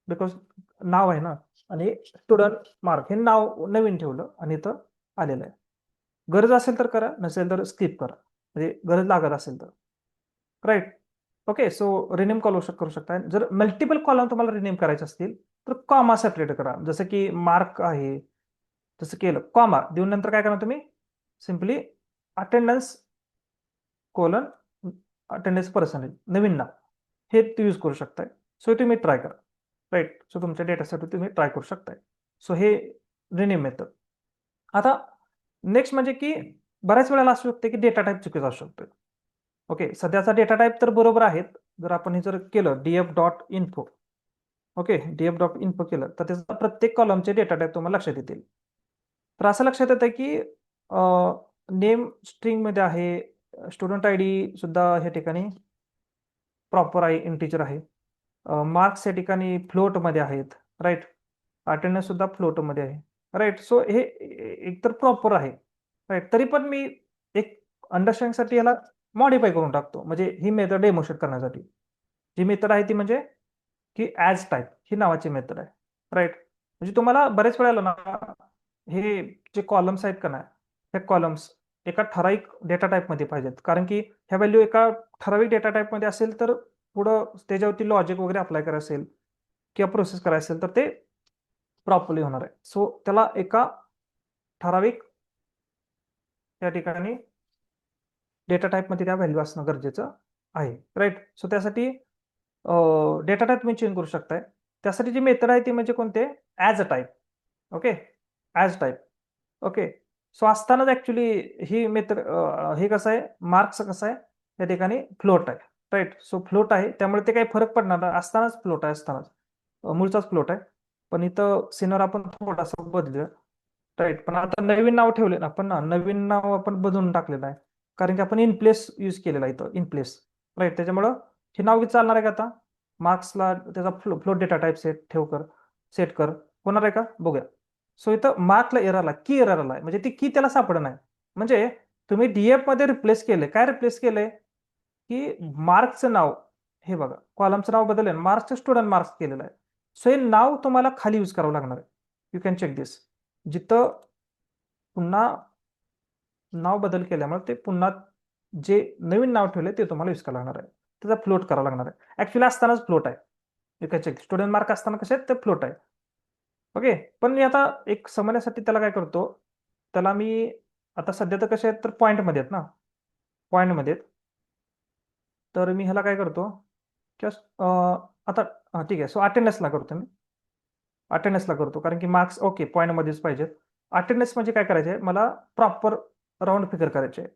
बिकॉज नाव आहे ना, आणि स्टुडंट मार्क हे नाव नवीन ठेवलं आणि इथं आलेलं आहे. गरज असेल तर करा, नसेल तर स्किप करा, म्हणजे गरज लागत असेल तर, राईट. ओके. सो रिनेम करू शकता. जर मल्टिपल कॉलम तुम्हाला रिनेम करायचे असतील तर कॉमा सेपरेट करा. जसं की मार्क आहे तसं केलं कॉमा देऊन नंतर काय करा तुम्ही simply attendance colon attendance percentage नवीन नाव हे यूज करू शकताय. सो तुम्ही ट्राय करा, राईट. सो तुमच्या डेटासाठी तुम्ही ट्राय करू शकताय. सो हे रिनेम मेथड. आता नेक्स्ट म्हणजे की बऱ्याच वेळेला असू शकते की डेटा टाईप चुकीचा असू शकतो. ओके. सध्याचा डेटा टाईप तर बरोबर आहेत. जर आपण हे जर केलं DF dot info, okay, DF dot info केलं तर त्याचा प्रत्येक कॉलमचे डेटा टाईप तुम्हाला लक्षात येतील. तर असं लक्षात येतं की नेम स्ट्रिंगमध्ये आहे, स्टुडंट आय डी सुद्धा या ठिकाणी प्रॉपर आहे, इंटिजर आहे. मार्क्स या ठिकाणी फ्लोटमध्ये आहेत, राईट. अटेंडन्स सुद्धा फ्लोटमध्ये आहे, राईट. सो हे एकतर प्रॉपर आहे, राईट. तरी पण मी एक अंडरस्टँडिंगसाठी याला मॉडिफाय करून टाकतो, म्हणजे ही मेथड डेमोन्स्ट्रेट करण्यासाठी. जी मेथड आहे ती म्हणजे की ॲज टाईप ही नावाची मेथड आहे, राईट. म्हणजे तुम्हाला बऱ्याच वेळेला ना हे जे कॉलम्स आहेत का नाही, हे कॉलम्स एका ठराविक डेटा टाईपमध्ये पाहिजेत, कारण की ह्या व्हॅल्यू एका ठराविक डेटा टाईपमध्ये असेल तर पुढं त्याच्यावरती लॉजिक वगैरे अप्लाय करायचं असेल किंवा प्रोसेस करायचं असेल तर ते प्रॉपरली होणार आहे. सो त्याला एका ठराविक त्या ठिकाणी डेटा टाईपमध्ये त्या व्हॅल्यू असणं गरजेचं आहे, राईट. सो त्यासाठी डेटा टाईप तुम्ही चेंज करू शकताय. त्यासाठी जी मेथड आहे ती म्हणजे कोणते, as a type, okay, as type, okay. So असतानाच ॲक्च्युली ही मेथड हे कसं आहे, मार्क्स कसं आहे या ठिकाणी फ्लोट आहे, राईट. सो फ्लोट आहे, त्यामुळे ते काही फरक पडणार नाही, असतानाच फ्लोट आहे, असतानाच मूळचाच फ्लोट आहे. पण इथं सिनर आपण थोडासा बदलूया. राईट. पण आता नवीन नाव ठेवले ना आपण, ना नवीन नाव आपण बदलून टाकलेलं आहे, कारण की आपण इन प्लेस यूज केलेला आहे इथं, इन प्लेस. राईट. त्याच्यामुळं हे नाव चालणार आहे का आता? मार्क्सला त्याचा फ्लोट डेटा टाईप सेट कर होणार आहे का बघूया. सो इथं मार्कला एरर आला, की एरर आलाय, म्हणजे ती की त्याला सापड नाही. म्हणजे तुम्ही डीएफ मध्ये रिप्लेस केले, काय रिप्लेस केलंय की मार्कचं नाव, हे बघा कॉलमचं नाव बदललंय, मार्क्सचं स्टुडंट मार्क्स केलेलं आहे. सो हे नाव तुम्हाला खाली यूज करावं लागणार आहे. यू कॅन चेक दिस. जिथं पुन्हा नाव बदल केल्यामुळे ते पुन्हा जे नवीन नाव ठेवले ते तुम्हाला यूज करावं लागणार आहे, त्याचा फ्लोट करावं लागणार आहे. ऍक्च्युअली असतानाच फ्लोट आहे. You can check. Student mark असताना कसे आहेत ते फ्लोट आहे. ओके. पण मी आता एक समजण्यासाठी त्याला काय करतो, त्याला मी आता सध्या तर कसे आहेत तर पॉईंटमध्ये आहेत ना, पॉईंटमध्ये आहेत. तर मी ह्याला काय करतो की आता ठीक आहे. सो अटेंडन्सला करतो मी, अटेंडन्सला करतो, कारण की मार्क्स ओके पॉईंटमध्येच पाहिजेत. अटेंडन्स म्हणजे काय करायचे आहे, मला प्रॉपर राऊंड फिगर करायचे आहे,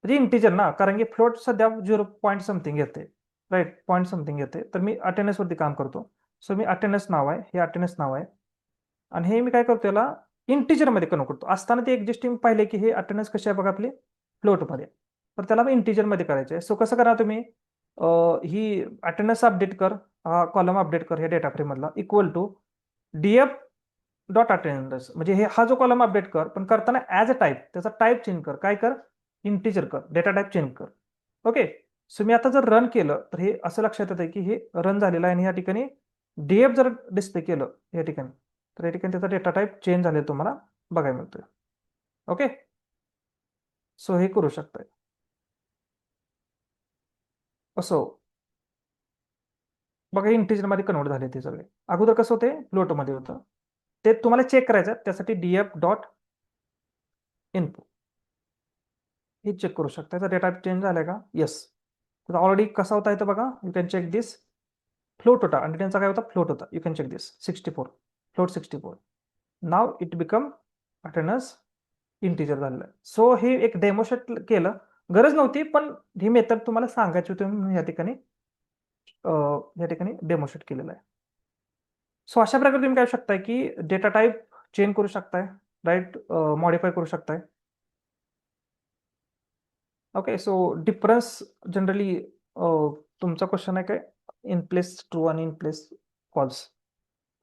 म्हणजे इंटिजर ना, कारण की फ्लोट सध्या 0 समथिंग येते. राईट. पॉईंट समथिंग येते, तर मी अटेंडन्सवरती काम करतो. सो मी अटेंडन्स नाव आहे, हे अटेंडन्स नाव आहे, आणि हे मी काय करतो याला इंटिजरमध्ये कन्वर्ट करतो. असताना ते एक्झिस्टिंग पाहिले की हे अटेंडन्स कशी आहे बघा आपली फ्लोटमध्ये, तर त्याला मी इंटिजरमध्ये करायचे आहे. सो कसं करा तुम्ही, ही अटेंडन्स अपडेट कर, हा कॉलम अपडेट कर, हे डेटा फ्रेम मधला equal to DF dot attendance, म्हणजे हे हा जो कॉलम अपडेट कर, पण करताना ऍज अ टाईप, त्याचा टाईप चेंज कर, काय कर, इंटिजर कर, डेटा टाईप चेंज कर. ओके. सो मी आता जर रन केलं तर हे असं लक्षात येतं की हे रन झालेलं आहे, आणि या ठिकाणी डीएफ जर डिस्प्ले केलं या ठिकाणी, तर या ठिकाणी त्याचा डेटा टाईप चेंज झालेला तुम्हाला बघायला मिळतोय. ओके. सो हे करू शकताय असं बघा, इंटिजर मध्ये कन्वर्ट झाले ते सगळे. अगोदर कसं होते फ्लोट मध्ये होतं, ते तुम्हाला चेक करायचं, त्यासाठी डीएफ डॉट इनपुट हे चेक करू शकता. त्याचा डेटा चेंज झालाय का? येस. तर ऑलरेडी कसा होता इथं बघा, you can check this. Float होता, आणि त्यांचा काय होता, फ्लोट होता. You can check this 64, float 64. Now it become attendance integer झालेलं आहे. सो हे एक डेमोस्ट्रेट केलं, गरज नव्हती, पण ही मेथड तुम्हाला सांगायची होती म्हणून या ठिकाणी डेमोस्ट्रेट केलेलं आहे. सो अशा प्रकारे तुम्ही काय शकताय की डेटा टाईप चेंज करू शकताय, राईट, मॉडिफाय करू शकताय. ओके. सो डिफरन्स जनरली तुमचा क्वेश्चन आहे काय, इन प्लेस ट्रू आणि इन प्लेस फॉल्स.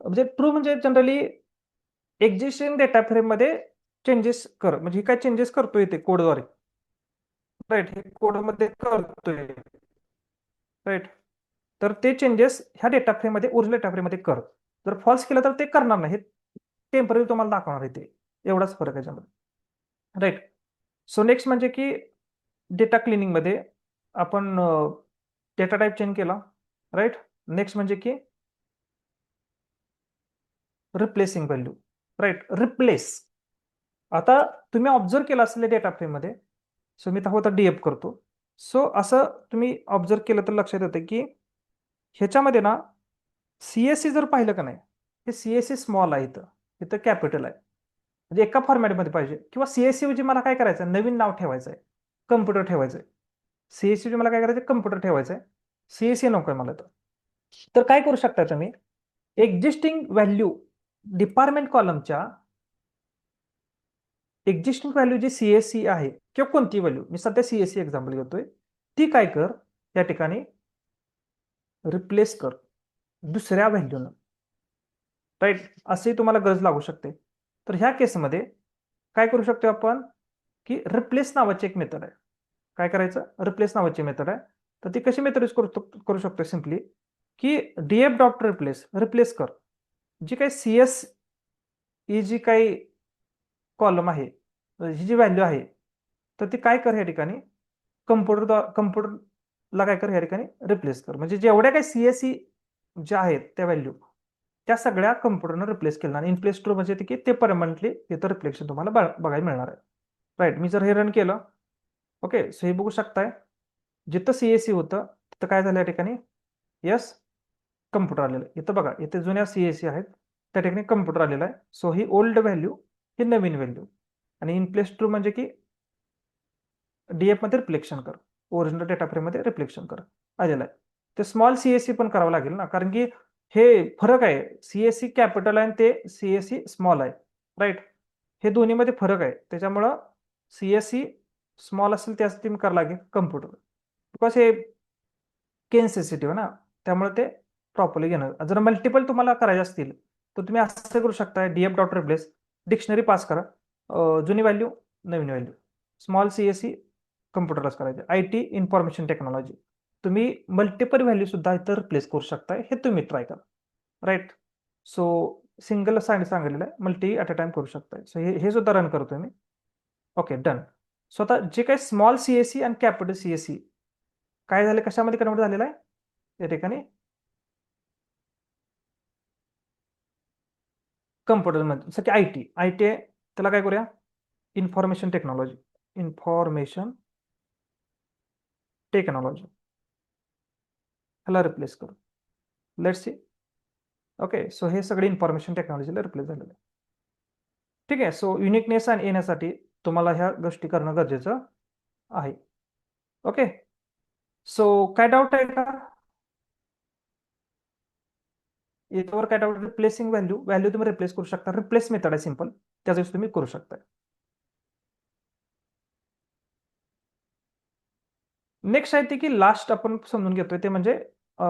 म्हणजे ट्रू म्हणजे जनरली एक्झिस्टिंग डेटा फ्रेममध्ये चेंजेस कर, म्हणजे ही काय चेंजेस करतोय ते कोडद्वारे. राईट. हे कोडमध्ये करतोय. राईट. तर ते चेंजेस ह्या डेटा फ्रेममध्ये, ओरिजिनल डेटा फ्रेममध्ये कर. जर फॉल्स केलं तर ते करणार नाही, हे टेम्पररी तुम्हाला दाखवणार आहे, ते एवढाच फरक आहे त्याच्यामध्ये. राईट. सो नेक्स्ट म्हणजे की डेटा क्लिनिंगमध्ये आपण डेटा टाईप चेंज केला. राईट. नेक्स्ट म्हणजे की रिप्लेसिंग व्हॅल्यू. राईट. रिप्लेस. आता तुम्ही ऑब्झर्व केलं असेल डेटा फ्रेममध्ये, सो मी होता डीएफ करतो. सो असं तुम्ही ऑब्झर्व केलं तर लक्षात येतं की ह्याच्यामध्ये ना सीएससी जर पाहिलं का नाही, हे सीएससी स्मॉल आहे, इथं इथं कॅपिटल आहे, म्हणजे एका फॉर्मॅटमध्ये पाहिजे. किंवा सीएससी म्हणजे मला काय करायचं आहे, नवीन नाव ठेवायचं आहे, कम्प्युटर ठेवायचं आहे. सीएससी मला काय करायचं, कम्प्युटर ठेवायचं आहे, सीएससी नको आहे मला. तर काय करू शकता तुम्ही, एक्झिस्टिंग व्हॅल्यू डिपार्टमेंट कॉलमच्या एक्झिस्टिंग व्हॅल्यू जी सीएससी आहे, किंवा कोणती व्हॅल्यू, मी सध्या सीएससी एक्झाम्पल घेतोय, ती काय कर या ठिकाणी रिप्लेस कर दुसऱ्या व्हॅल्यूनं. राईट. असे तुम्हाला गरज लागू शकते. तर ह्या केसमध्ये काय करू शकतो आपण, की रिप्लेस नावाची एक मेथड आहे. काय करायचं, रिप्लेस नावाची मेथड आहे. तर ती कशी मेथड यूज करू शकतो, सिम्पली की डीएफ डॉट रिप्लेस, रिप्लेस कर जी काही सीएस ही जी काही कॉलम आहे, ही जी व्हॅल्यू आहे, तर ती काय कर या ठिकाणी कम्प्युटरला काय कर या ठिकाणी रिप्लेस कर, म्हणजे जेवढ्या काही सीएससी ज्या आहेत त्या व्हॅल्यू, त्या सगळ्या कम्प्युटरनं रिप्लेस केलं, आणि इनप्लेस ट्रू म्हणजे की ते परमनंटली तिथं रिफ्लेक्शन तुम्हाला बघायला मिळणार आहे. राईट. मी जर हे रन केलं, ओके, सो हे बघू शकताय, जिथं सीएससी होतं तिथं काय झालं या ठिकाणी, यस, कम्प्युटर आलेलं आहे. इथं बघा, इथे जुन्या सीएससी आहेत त्या ठिकाणी कम्प्युटर आलेला आहे. सो ही ओल्ड व्हॅल्यू, ही नवीन व्हॅल्यू, आणि इनप्लेस ट्रू म्हणजे की डीएफ मध्ये रिफ्लेक्शन कर, ओरिजिनल डेटा फ्रेम मध्ये रिफ्लेक्शन कर. आलेलं आहे. ते स्मॉल सीएससी पण करावं लागेल ना, कारण की हे फरक आहे. सीएससी कॅपिटल आहे आणि ते सीएससी स्मॉल आहे, राईट. हे दोन्हीमध्ये फरक आहे. त्याच्यामुळं सीएससी स्मॉल असेल त्यासाठी करावं लागेल कम्प्युटर, बिकॉज हे केन सेन्सिटिव्ह ना, त्यामुळे ते प्रॉपरली घेणं. जर मल्टिपल तुम्हाला करायचे असतील तर तुम्ही असं करू शकता, DF dot replace dictionary pass करा, जुनी व्हॅल्यू नवीन व्हॅल्यू, स्मॉल सीएससी कम्प्युटरलाच करायचे. आयटी इन्फॉर्मेशन टेक्नॉलॉजी तुम्ही मल्टिपल व्हॅल्यू सुद्धा इथं रिप्लेस करू शकताय. हे तुम्ही ट्राय करा, राईट. सो सिंगल सांगितलेलं आहे, मल्टी ॲट अ टाइम करू शकताय. सो हे सुद्धा रन करतोय मी. Okay, done. सो आता जे काही स्मॉल सीएससी आणि कॅपिटल सीएससी काय झाले, कशामध्ये कन्वर्ट झालेलं आहे या ठिकाणी, कम्प्युटरमध्ये. जसं की आयटी आहे, त्याला काय करूया, इन्फॉर्मेशन टेक्नॉलॉजी, इन्फॉर्मेशन टेक्नॉलॉजी ह्याला रिप्लेस करू. Let's see. ओके, सो हे सगळे इन्फॉर्मेशन टेक्नॉलॉजीला रिप्लेस झालेलं आहे. ठीक आहे. सो युनिकनेस आणि येण्यासाठी तुम्हाला ह्या गोष्टी करणं गरजेचं आहे. ओके, सो काय डाऊट आहे का याच्यावर? काय डाऊट? रिप्लेसिंग व्हॅल्यू, व्हॅल्यू तुम्ही रिप्लेस करू शकता. रिप्लेस मेथड आहे सिंपल, त्याच तुम्ही करू शकता. नेक्स्ट आहे ते की लास्ट आपण समजून घेतोय ते म्हणजे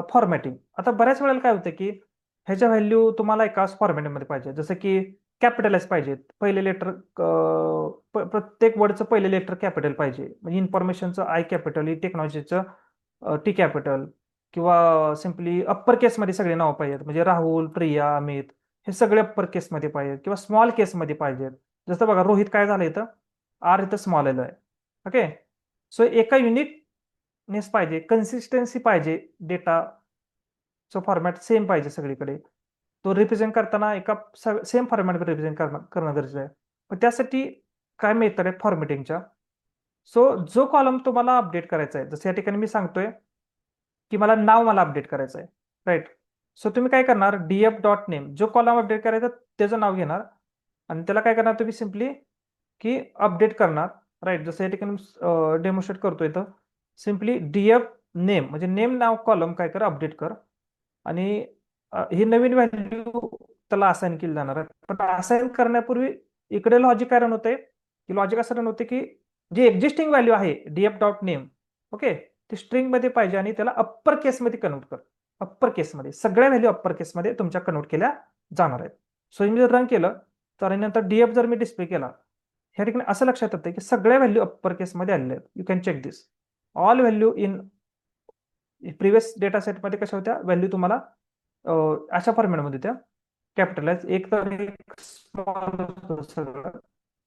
फॉर्मॅटिंग. आता बऱ्याच वेळेला काय होतं की ह्याच्या व्हॅल्यू तुम्हाला एकाच फॉर्मॅटमध्ये पाहिजे, जसं की कॅपिटलाइज पाहिजेत, पहिले लेटर, प्रत्येक वर्डचं पहिले लेटर कॅपिटल पाहिजे. म्हणजे इन्फॉर्मेशनचं आय कॅपिटल, टेक्नॉलॉजीचं टी कॅपिटल, किंवा सिम्पली अप्पर केसमध्ये सगळे नाव पाहिजेत. म्हणजे राहुल, प्रिया, अमित हे सगळे अप्पर केसमध्ये पाहिजेत, किंवा स्मॉल केसमध्ये पाहिजेत. जसं बघा रोहित काय झालं इथं, आर इथं स्मॉल आलं आहे. ओके, सो एका युनिकनेस पाहिजे, कन्सिस्टन्सी पाहिजे, डेटाचं फॉर्मॅट सेम पाहिजे सगळीकडे. तो रिप्रेझेंट करताना एका सेम फॉर्मॅटमध्ये रिप्रेझेंट करणं गरजेचं आहे. पण त्यासाठी काय मेथड आहे फॉर्मॅटिंगच्या. सो जो कॉलम तुम्हाला अपडेट करायचा आहे, जसं या ठिकाणी मी सांगतोय की मला अपडेट करायचं आहे, राईट. सो तुम्ही काय करणार, डीएफ डॉट नेम, जो कॉलम अपडेट करायचा त्याचं नाव घेणार आणि त्याला काय करणार तुम्ही सिम्पली की अपडेट करणार, राईट. जसं या ठिकाणी डेमोस्ट्रेट करतोय तर सिम्पली डीएफ नेम म्हणजे नेम नाव कॉलम काय कर, अपडेट कर. आणि ही नवीन व्हॅल्यू त्याला असाइन केली जाणार आहे. पण असाइन करण्यापूर्वी इकडे लॉजिक काय रन होते, की लॉजिक असं रन होते की जी एक्झिस्टिंग व्हॅल्यू आहे डीएफ डॉट नेम, ओके, ती स्ट्रिंग मध्ये पाहिजे आणि त्याला अप्पर केसमध्ये कन्वर्ट कर. अप्पर केसमध्ये सगळ्या व्हॅल्यू अप्पर केसमध्ये तुमच्या कन्वर्ट केल्या जाणार आहेत. सो मी जर रन केलं तर नंतर डीएफ जर मी डिस्प्ले केला, ह्या ठिकाणी असं लक्षात येतं की सगळ्या व्हॅल्यू अप्पर केसमध्ये आलेल्या आहेत. You can check this. All value in previous data सेटमध्ये कशा होत्या व्हॅल्यू तुम्हाला अशा फॉर्मॅटमध्ये त्या कॅपिटलाइज, एक तर स्मॉल सगळं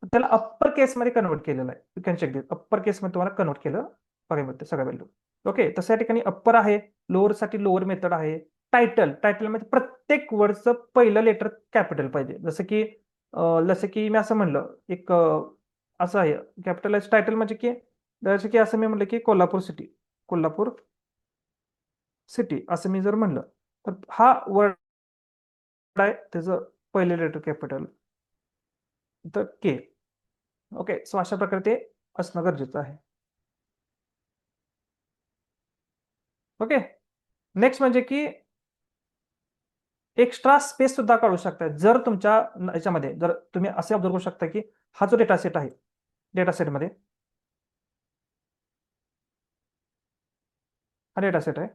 त्याला अप्पर केसमध्ये कन्वर्ट केलेलं आहे. You can check this. Upper केसमध्ये तुम्हाला कन्वर्ट केलं बघायला मिळते सगळ्या व्हॅल्यू. ओके, तसं या ठिकाणी अप्पर आहे, लोअर साठी लोअर मेथड आहे. टायटल म्हणजे प्रत्येक वर्डचं पहिलं लेटर कॅपिटल पाहिजे. जसं की मी असं म्हणलं एक असं आहे कॅपिटलाइज टायटल म्हणजे की जसं की असं मी म्हणलं की कोल्हापूर सिटी असं मी जर म्हणलं तर हा वर्ड आहे, त्याचं पहिले लेटर कॅपिटल तर के. ओके, सो अशा प्रकारे ते असणं गरजेचं आहे. ओके, नेक्स्ट म्हणजे की एक्स्ट्रा स्पेस सुद्धा काढू शकता. जर तुमच्या याच्यामध्ये जर तुम्ही असे ऑब्झर्व करू शकता की हा जो डेटा सेट आहे, डेटा सेटमध्ये हा डेटा सेट आहे,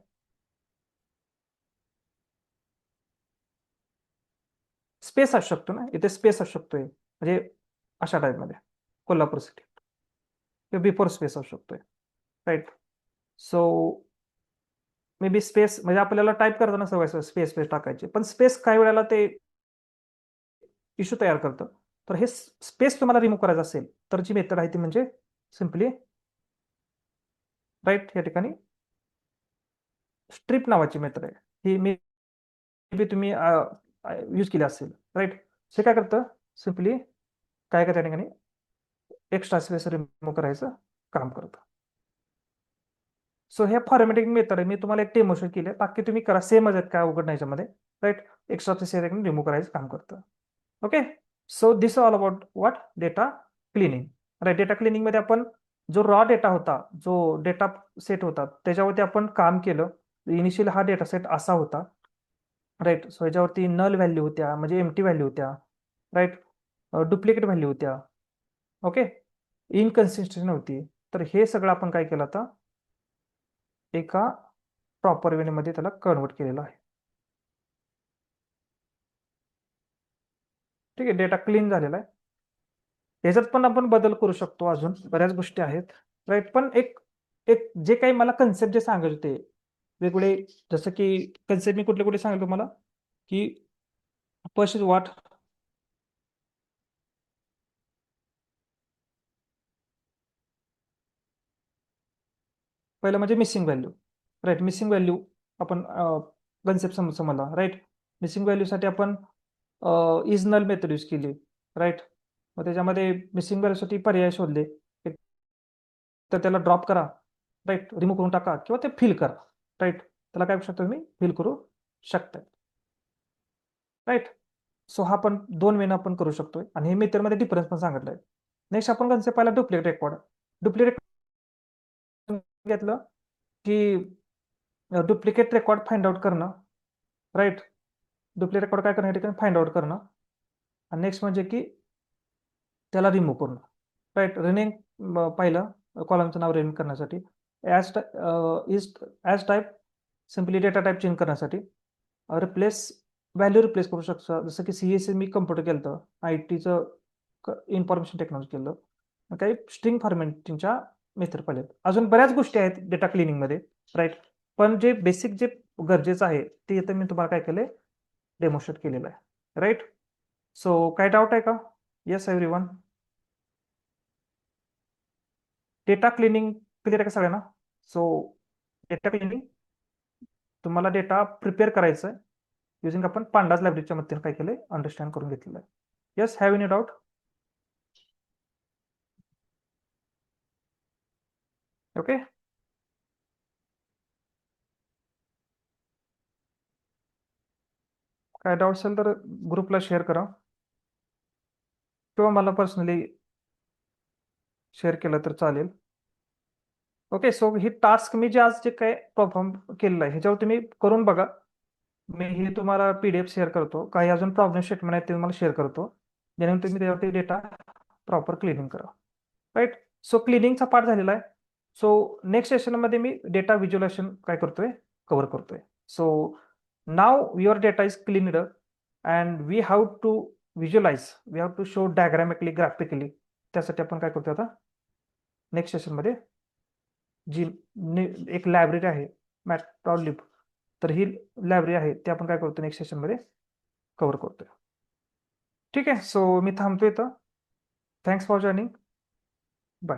स्पेस असू शकतो ना, इथे स्पेस असू शकतोय म्हणजे अशा टाईपमध्ये कोल्हापूर सिटी किंवा बिफोर स्पेस असू शकतोय, right. So maybe space म्हणजे आपल्याला टाईप करताना सवय स्पेस स्पेस टाकायची, पण स्पेस काही वेळेला ते इश्यू तयार करतं. तर हे स्पेस तुम्हाला रिमूव्ह करायचं असेल तर जी मेथड आहे ती म्हणजे सिम्पली राईट, या ठिकाणी स्ट्रिप नावाची मेथड आहे. ही मे बी तुम्ही यूज केली असेल, राईट. हे काय करतं, सिम्पली काय करतं या ठिकाणी एक्स्ट्रा स्पेस रिमूव्ह करायचं काम करतं. सो हे फॉर्मॅटिंग मेथड आहे, मी तुम्हाला एक डेमोस्ट्रेट केले, बाकी तुम्ही करा, सेमच आहेत, काय अवघड नाही याच्यामध्ये, राईट. एक्स्ट्रा स्पेस रिमूव्ह करायचं काम करतं. Okay, so this all about what data cleaning, right. Data cleaning मध्ये आपण जो रॉ डेटा होता, जो डेटा सेट होता, त्याच्यावरती आपण काम केलं. इनिशियल हा डेटा सेट असा होता, राईट. सो याच्यावरती नल व्हॅल्यू होत्या, म्हणजे एम्प्टी व्हॅल्यू होत्या, राईट. डुप्लिकेट व्हॅल्यू होत्या, ओके. इनकन्सिस्टन्सी नव्हती. तर हे सगळं आपण काय केलं आता, एका प्रॉपर वेमध्ये त्याला कन्वर्ट केलेलं आहे. ठीक आहे, डेटा क्लीन झालेला आहे. याच्यात पण आपण बदल करू शकतो, अजून बऱ्याच गोष्टी आहेत, राईट. पण एक एक जे काही मला कन्सेप्ट जे सांगायचे होते वेगवेगळे, जसं की कन्सेप्ट मी कुठले कुठले सांगेल तुम्हाला, की फर्स्ट इज व्हॉट. पहिलं म्हणजे missing value, right. Missing value आपण कन्सेप्ट समजला, राईट. मिसिंग व्हॅल्यूसाठी आपण इज नल मेथड यूज केली, राईट. मग त्याच्यामध्ये मिसिंग व्हॅल्यूसाठी पर्याय शोधले. एक तर त्याला ड्रॉप करा, राईट, रिमूव्ह करून टाका, किंवा ते फिल करा, राईट. त्याला काय करू शकता तुम्ही, फिल करू शकता, राईट. सो हा आपण दोन वेने आपण करू शकतोय, आणि हे मेथडमध्ये डिफरन्स पण सांगितलंय. नेक्स्ट आपण कन्सेप्ट पाहिला डुप्लिकेट रेकॉर्ड. डुप्लिकेट घेतलं की डुप्लिकेट रेकॉर्ड फाइंड आउट करणं, राईट. डुप्लिकेट रेकॉर्ड काय करणं, या ठिकाणी फाइंड आउट करणं. आणि नेक्स्ट म्हणजे की त्याला रिमूव्ह करणं, राईट. रिनेम पाहिलं कॉलमचं नाव रिनेम करण्यासाठी. As is as type simply data type change करण्यासाठी. रिप्लेस व्हॅल्यू रिप्लेस करू शकतो, जसं की CSS मी कम्प्युटर केलं होतं, IT चं इन्फॉर्मेशन टेक्नॉलॉजी केलं. काही स्ट्रिंग फॉर्मॅटिंगच्या मेथड पाहिलेत. अजून बऱ्याच गोष्टी आहेत डेटा क्लिनिंगमध्ये, राईट. पण जे बेसिक जे गरजेचं आहे ते इथं मी तुम्हाला काय केलंय, डेमॉन्स्ट्रेट केलेलं आहे, राईट. सो काय डाऊट आहे का? Yes everyone. Data cleaning clear आहे का सगळ्यांना? सो डेटा क्लिनिंग, तुम्हाला डेटा प्रिपेअर करायचं आहे युझिंग आपण पांडाज लायब्ररीच्या मध्येने काय केलंय, अंडरस्टँड करून घेतलेलं आहे. Yes, have any doubt? Okay. काय डाऊट असेल तर ग्रुपला शेअर करा, किंवा मला पर्सनली शेअर केलं तर चालेल. ओके. सो ही टास्क मी जे आज जे काय परफॉर्म केलेलं आहे ह्याच्यावर तुम्ही करून बघा. मी हे तुम्हाला PDF शेअर करतो. काही अजून प्रॉब्लेम स्टेटमेंट आहेत ते तुम्हाला शेअर करतो, जेणेकरून तुम्ही त्यावरती डेटा प्रॉपर क्लिनिंग करा, राईट. सो क्लिनिंगचा पार्ट झालेला आहे. सो नेक्स्ट सेशनमध्ये मी डेटा व्हिज्युअलायझेशन काय करतोय, कव्हर करतोय. सो नाव your data is cleaned, and we have to visualise, we have to show diagrammatically, graphically. त्यासाठी आपण काय करतोय आता नेक्स्ट सेशनमध्ये, जी एक लायब्ररी आहे मॅटप्लॉटलिब, तर ही लायब्ररी आहे ते आपण काय करतो नेक्स्ट सेशनमध्ये कव्हर करतोय. ठीक आहे. सो मी थांबतोय इथं. Thanks for joining. बाय.